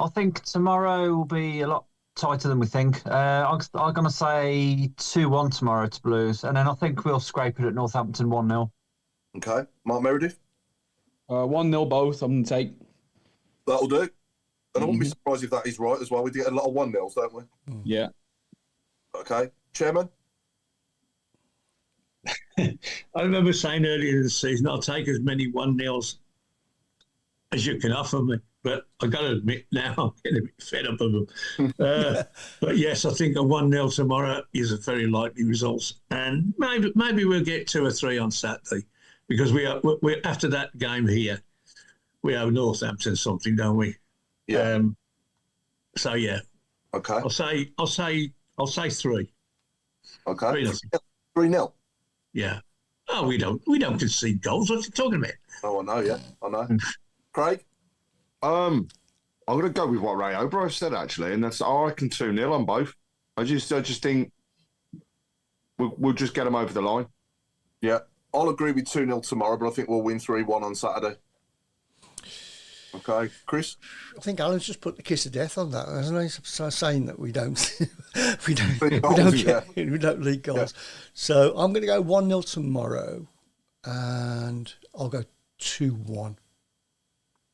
I think tomorrow will be a lot tighter than we think. I'm going to say 2-1 tomorrow to Blues, and then I think we'll scrape it at Northampton 1-0. Okay. Mark Meredith? 1-0 both, I'm going to take. That'll do. And I wouldn't be surprised if that is right as well. We get a lot of 1-0s, don't we? Yeah. Okay. Chairman? I remember saying earlier in the season, I'll take as many 1-0s as you can offer me. But I got to admit now, I'm getting a bit fed up of them. But yes, I think a 1-0 tomorrow is a very likely result. And maybe we'll get 2 or 3 on Saturday, because we're after that game here, we have Northampton something, don't we? Yeah. So yeah. Okay. I'll say 3. Okay. 3-0. 3-0. Yeah. Oh, we don't concede goals. What are you talking about? Oh, I know. Yeah, I know. Craig? I'm going to go with what Ray O'Brien said, actually, and that's I reckon 2-0 on both. I just think we'll just get them over the line. Yeah, I'll agree with 2-0 tomorrow, but I think we'll win 3-1 on Saturday. Okay, Chris? I think Alan's just put the kiss of death on that, hasn't he? So saying that we don't lead goals. Yeah. So I'm going to go 1-0 tomorrow, and I'll go 2-1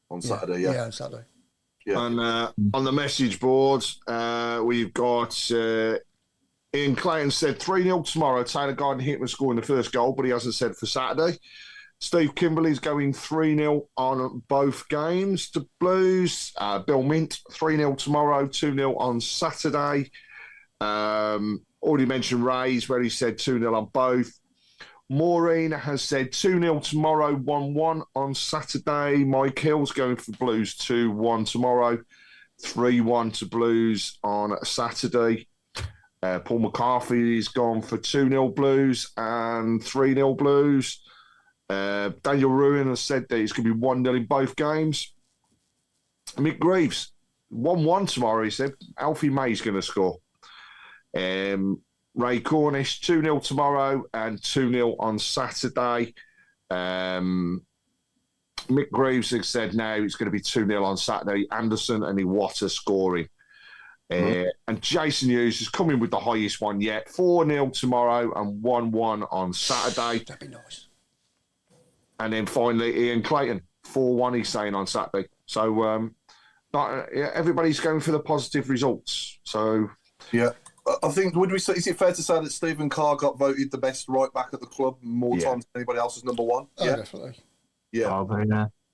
on Saturday. Yeah, on Saturday. Yeah. And on the message boards, we've got Ian Clayton said 3-0 tomorrow. Taylor Garden Hickman scoring the first goal, but he hasn't said for Saturday. Steve Kimberley's going 3-0 on both games. The Blues, Bill Mint, 3-0 tomorrow, 2-0 on Saturday. Already mentioned Ray's, where he said 2-0 on both. Maureen has said 2-0 tomorrow, 1-1 on Saturday. Mike Hill's going for Blues 2-1 tomorrow, 3-1 to Blues on Saturday. Paul McCarthy's gone for 2-0 Blues and 3-0 Blues. Daniel Ruin has said that it's going to be 1-0 in both games. Mick Greaves, 1-1 tomorrow, he said. Alfie May's going to score. Ray Cornish, 2-0 tomorrow and 2-0 on Saturday. Mick Greaves has said now it's going to be 2-0 on Saturday. Anderson and Iwata scoring. And Jason Hughes is coming with the highest one yet. 4-0 tomorrow and 1-1 on Saturday. That'd be nice. And then finally, Ian Clayton, 4-1 he's saying on Saturday. So everybody's going for the positive results. So yeah. I think, would we say, is it fair to say that Stephen Carr got voted the best right back at the club more times than anybody else as number 1? Oh, yeah, definitely. Yeah.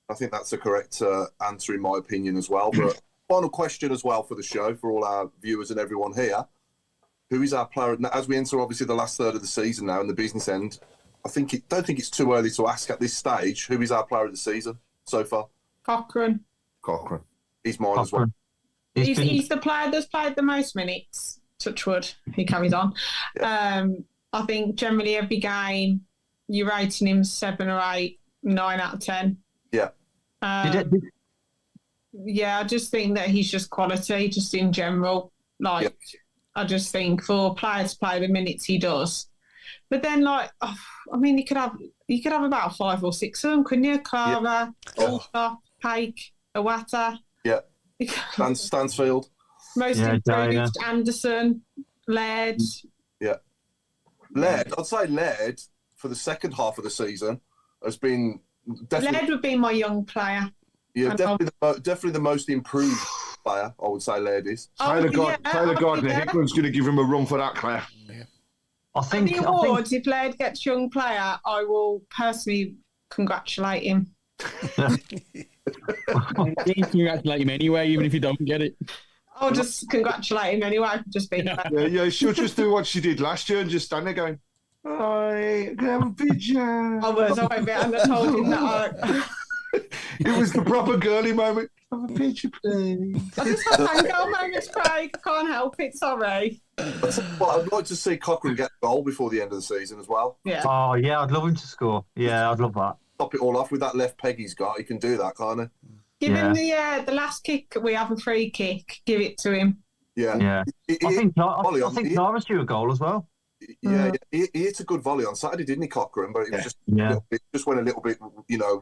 I think that's a correct answer in my opinion as well. But final question as well for the show, for all our viewers and everyone here. Who is our player, as we enter obviously the last third of the season now in the business end, don't think it's too early to ask at this stage, who is our player of the season so far? Cochrane. He's mine as well. He's the player that's played the most minutes. Touchwood, he carries on. Yeah. I think generally every game you're rating him 7 or 8, 9 out of 10. Yeah. Yeah, I just think that he's just quality, just in general. I just think for players to play the minutes he does. But then, you could have about 5 or 6 of them, couldn't you? Clara, Alter, Pake, Iwata. Yeah. Stansfield. Most improved, Anderson, Laird. Yeah. Laird, I'd say Laird for the second half of the season has been definitely... Laird would be my young player. Yeah, definitely the most improved player, I would say Laird is. Taylor Gardner Hickman's going to give him a run for that, Claire. Yeah. I think the awards, if Laird gets young player, I will personally congratulate him. Congratulate him anyway, even if you don't get it. I'll just congratulate him anyway. Just being yeah, she'll just do what she did last year and just stand there going, "I can have a picture." I won't be. And I told him that it was the proper girly moment. Have a picture, please. I just had fangirl moments, Craig. Can't help it. Sorry. Well, I'd like to see Cochrane get a goal before the end of the season as well. Yeah. Oh yeah, I'd love him to score. Yeah, I'd love that. Top it all off with that left peg he's got. He can do that, can't he? Give him the last kick. We have a free kick. Give it to him. I think Tara's due a goal as well. Yeah, he hit a good volley on Saturday, didn't he, Cochrane? But it was just went a little bit,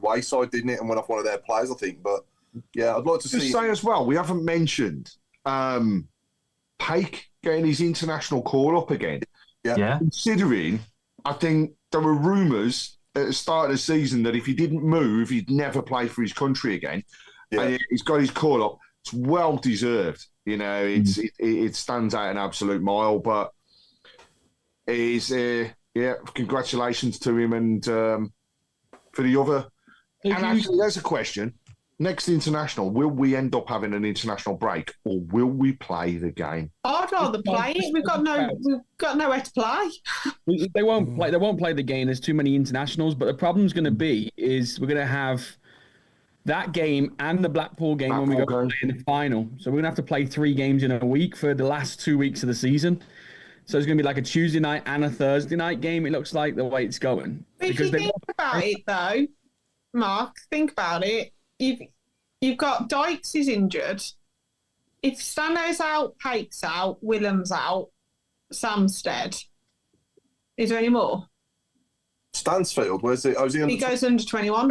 wayside, didn't it? And went off one of their players, I think. But yeah, I'd like to just see. say as well, we haven't mentioned Paik getting his international call up again. Yeah. Considering, I think there were rumours at the start of the season that if he didn't move, he'd never play for his country again. Yeah. And he's got his call up. It's well deserved. It stands out an absolute mile. But he's congratulations to him and for the other. And actually, there's a question. Next international, will we end up having an international break, or will we play the game? I'd rather play it. We've got nowhere to play. They won't play. They won't play the game. There's too many internationals. But the problem's going to be is we're going to have that game and the Blackpool game when we go play in the final. So we're going to have to play 3 games in a week for the last 2 weeks of the season. So it's going to be like a Tuesday night and a Thursday night game. It looks like the way it's going. But if you think about it, though, Mark, think about it. You've got Dykes is injured. If Stano's out, Pake's out, Willem's out, Samstead. Is there any more? Stansfield, where's it? He goes under 21.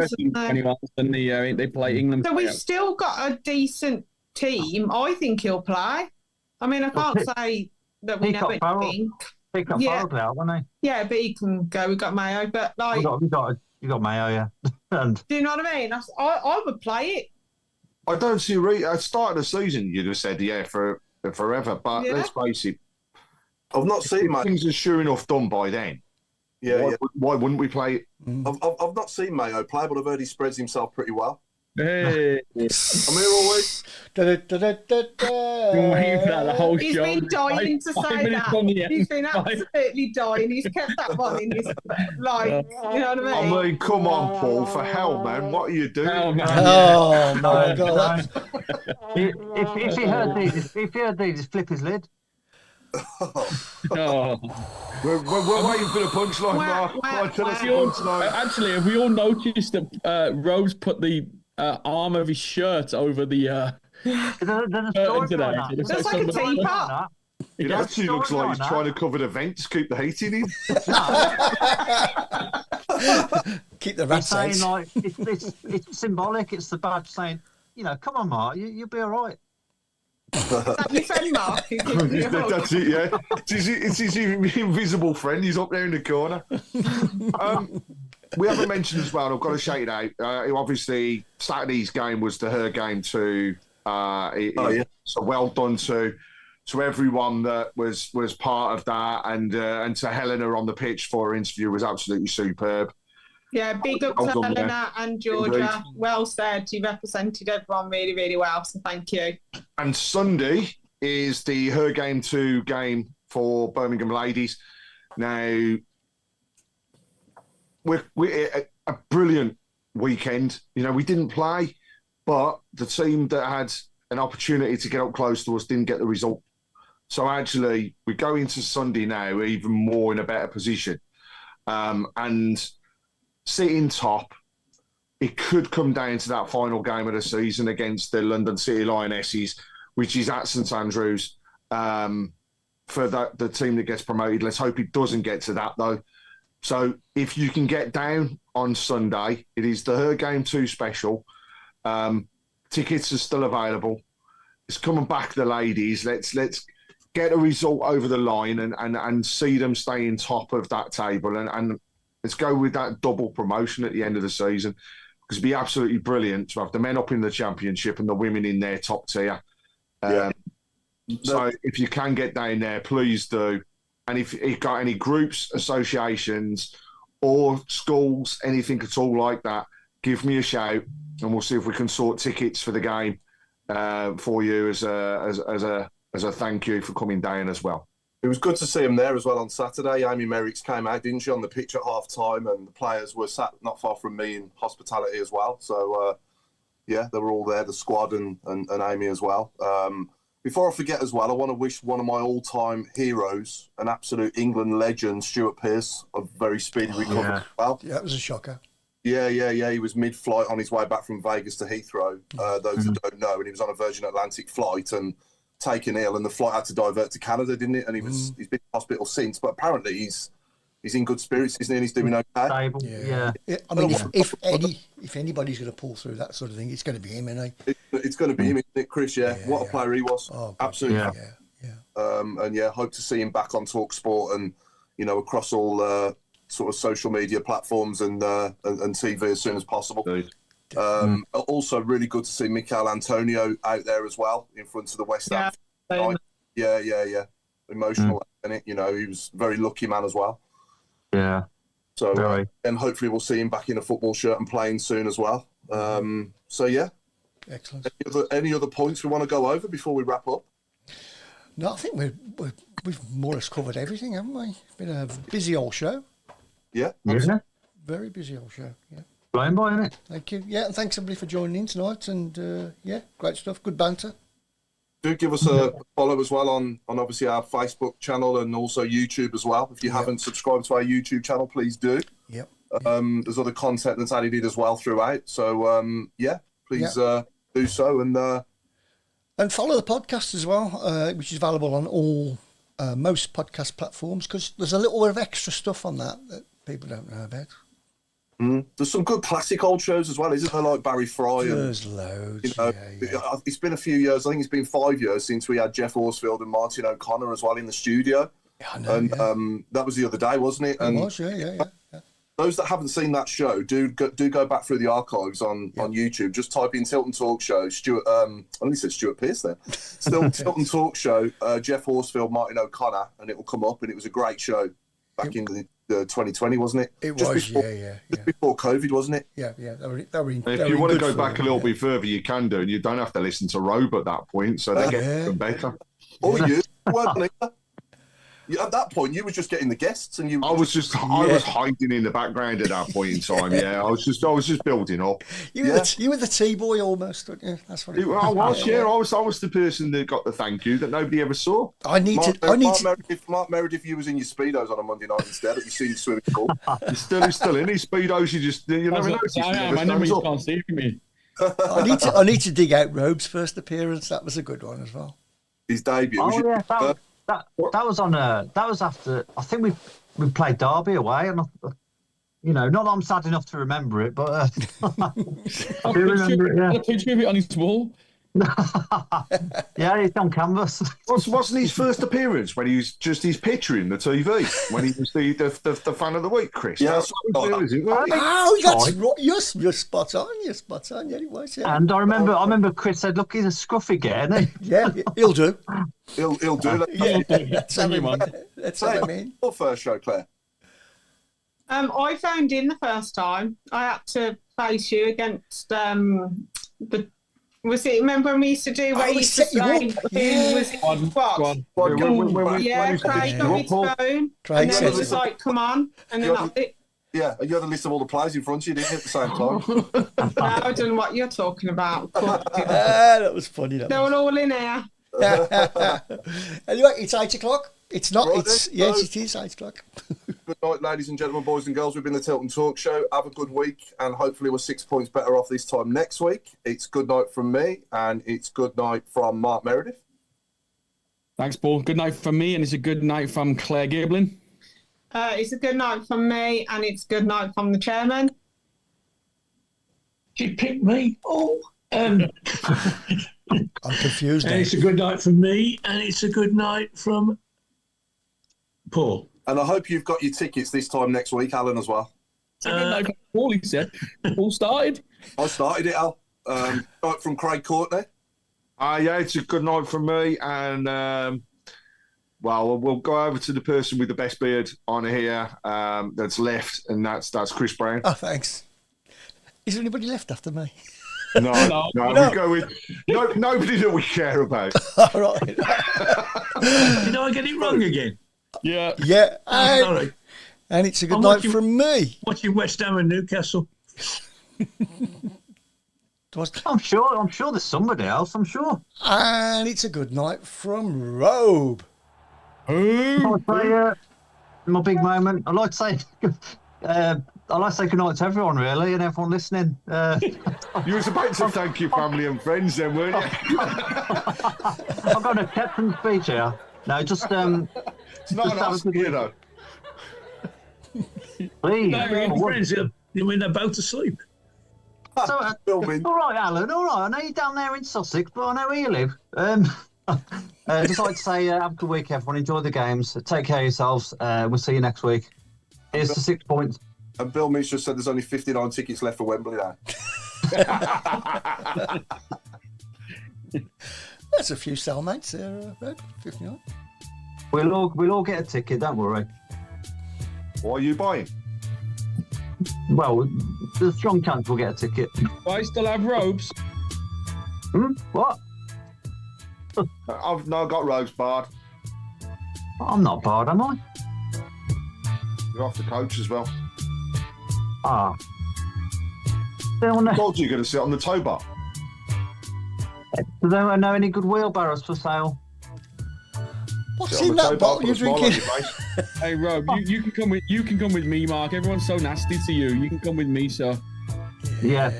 And they play England. So we've still got a decent team. I think he'll play. I mean, I can't say that we never think. He got Farrell out, wasn't he? Yeah, but he can go. We've got Mayo, but like you got Mayo, yeah. And do you know what I mean? I would play it. I don't see at the start of the season you'd have said for forever, but let's face it. I've not seen Mayo. Things are sure enough done by then. Why wouldn't we play it? I've not seen Mayo play, but I've heard he spreads himself pretty well. Hey, I'm here all week. The whole He's show. been dying to say that. He's been absolutely dying. He's kept that one in his you know what I mean? I mean, come on, Paul, for hell, man, what are you doing? Oh my God! If he heard these, just flip his lid. Oh. We're waiting for the punchline, Mark. Actually, have we all noticed that Rose put the arm of his shirt over the curtain today? Looks like a teapot. It actually looks like he's trying to cover the vents, keep the heating in. Keep the rats out. Saying like it's symbolic. It's the badge saying, come on, Mark, you'll be all right. That your friend Mark? That's it, yeah. It's his invisible friend. He's up there in the corner. We haven't mentioned as well, I've got to shout it out. Obviously, Saturday's game was her game too. So well done to everyone that was part of that, and to Helena on the pitch for her interview was absolutely superb. Yeah, big up to Helena and Georgia. Indeed. Well said. You represented everyone really, really well, so thank you. And Sunday is the Her Game 2 game for Birmingham Ladies. Now, we're a brilliant weekend. We didn't play, but the team that had an opportunity to get up close to us didn't get the result. So actually, we go into Sunday now even more in a better position. And sitting top, it could come down to that final game of the season against the London City Lionesses, which is at St Andrews, for the team that gets promoted. Let's hope it doesn't get to that, though. So if you can get down on Sunday, it is the Her Game 2 special. Tickets are still available. It's coming back, the ladies. Let's get a result over the line and see them staying top of that table. And let's go with that double promotion at the end of the season, because it'd be absolutely brilliant to have the men up in the championship and the women in their top tier. So if you can get down there, please do. And if you've got any groups, associations, or schools, anything at all like that, give me a shout, and we'll see if we can sort tickets for the game for you as a thank you for coming down as well. It was good to see him there as well on Saturday. Amy Merricks came out, didn't she, on the pitch at half-time, and the players were sat not far from me in hospitality as well. So, they were all there, the squad and Amy as well. Before I forget as well, I want to wish one of my all-time heroes, an absolute England legend, Stuart Pearce, a very speedy recovery as well. Yeah, that was a shocker. Yeah. He was mid-flight on his way back from Vegas to Heathrow. Those that don't know, and he was on a Virgin Atlantic flight and taken ill, and the flight had to divert to Canada, didn't it? And he's been in hospital since, but apparently he's in good spirits, isn't he? And he's doing okay. Stable. Yeah. I mean, if anybody's going to pull through that sort of thing, it's going to be him, isn't he? It's going to be him, isn't it, Chris? Yeah. What a player he was. Oh, absolutely. Yeah. And hope to see him back on TalkSport and across all sort of social media platforms and TV as soon as possible. Also, really good to see Mikel Antonio out there as well in front of the West Ham. Yeah. Emotional, isn't it? He was a very lucky man as well. Yeah. So, and hopefully we'll see him back in a football shirt and playing soon as well. Excellent. Any other points we want to go over before we wrap up? No, I think we've more or less covered everything, haven't we? It's been a busy old show. Yeah. Very busy old show. Yeah. Blown by, isn't it? Thank you. Yeah, and thanks everybody for joining in tonight. And great stuff. Good banter. Do give us a follow as well on obviously our Facebook channel and also YouTube as well. If you haven't subscribed to our YouTube channel, please do. Yep. There's other content that's added in as well throughout. So please do so and follow the podcast as well, which is available on all most podcast platforms, because there's a little bit of extra stuff on that people don't know about. There's some good classic old shows as well, isn't there? Like Barry Fry. There's loads. It's been a few years. I think it's been 5 years since we had Jeff Horsfield and Martin O'Connor as well in the studio. Yeah, I know, that was the other day, wasn't it? It was, yeah. Those that haven't seen that show, do go back through the archives on YouTube. Just type in Tilton Talk Show. Stuart, I only said Stuart Pearce there. Still Tilton Talk Show. Jeff Horsfield, Martin O'Connor, and it will come up. And it was a great show back in the 2020, wasn't it? It just was, before, Just before COVID, wasn't it? Yeah. If you want to go back a little bit further, you can do, and you don't have to listen to Robe at that point, so they get even better. Or you weren't either. At that point, you were just getting the guests, and you. I was hiding in the background at that point in time. Yeah, I was just building up. You were the T-boy almost, weren't you? That's what it was. I was. Yeah, I was the person that got the thank you that nobody ever saw. Mark Meredith, you was in your speedos on a Monday night instead. That you seen swimming pool. He's still in his speedos. You never noticed. I never can't see me. I need to dig out Robe's first appearance. That was a good one as well. His debut. That was after, I think we played Derby away, and not that I'm sad enough to remember it, but I do remember it. Yeah, a picture of it on his wall. Yeah, it's on canvas. Wasn't his first appearance when he was just his picture in the TV when he was the fan of the week, Chris? Yeah, that's right. You're spot on. Yeah, it was. Yeah. And I remember Chris said, "Look, he's a scruffy guy, isn't he?" Yeah, he'll do. He'll do. That's what I mean. Your first show, Claire. I phoned in the first time. I had to face you against Was it? Remember when we used to do where you used to say who was in box? Yeah, Craig got his phone, and then it was like, "Come on," and then that's it. Yeah, you had a list of all the players in front of you, didn't you, at the same time? No, I don't know what you're talking about. That was funny. They were all in here. Anyway, it's 8 o'clock. It's not. Right, yes, it is 8 o'clock. Good night, ladies and gentlemen, boys and girls. We've been the Tilton Talk Show. Have a good week, and hopefully we're 6 points better off this time next week. It's good night from me, and it's good night from Mark Meredith. Thanks, Paul. Good night from me, and it's a good night from Claire Giblin. It's a good night from me, and it's good night from the chairman. She picked me. I'm confused. And it's a good night from me, and it's a good night from Paul. And I hope you've got your tickets this time next week, Alan, as well. It's a good night from Paul, he said. Paul started. I started it, Al. Night from Craig Courtney. Yeah, it's a good night from me, and we'll go over to the person with the best beard on here that's left, and that's Chris Brown. Oh, thanks. Is there anybody left after me? No. We go with nobody that we care about. All right. Did I get it wrong again? Yeah. Yeah. Sorry. And it's a good night from me. Watching West Ham and Newcastle. I'm sure there's somebody else, I'm sure. And it's a good night from Robe. I'd say, my big moment, I'd like to say I'd like to say goodnight to everyone, really, and everyone listening. You was about to thank your family and friends then, weren't you? I've got an acceptance speech here. No, just It's not an Oscar, you know. please. No, friends, you mean they're both asleep? So, Filming. all right, Alan. All right. I know you're down there in Sussex, but I know where you live. Just like to say, have a good week, everyone. Enjoy the games. Take care of yourselves. We'll see you next week. Here's the 6 points. And Bill Meach just said there's only 59 tickets left for Wembley now. There's a few cellmates there, Red. 59. We'll all get a ticket. Don't worry. What are you buying? Well, there's a strong chance we'll get a ticket. I still have robes. What? I've now got robes barred. I'm not barred, am I? You're off the coach as well. Ah. Don't know. Told you you're going to sit on the tow bar. Does anyone know any good wheelbarrows for sale? What's Sit on in the tow that bar, bottle put you're a smile on drinking? your face. Hey, Rob, you can come with me, Mark. Everyone's so nasty to you. You can come with me, sir. Yeah.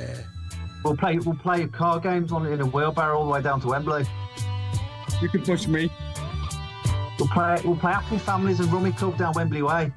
We'll play car games on in a wheelbarrow all the way down to Wembley. You can push me. We'll play Happy Families and Rummy Club down Wembley Way.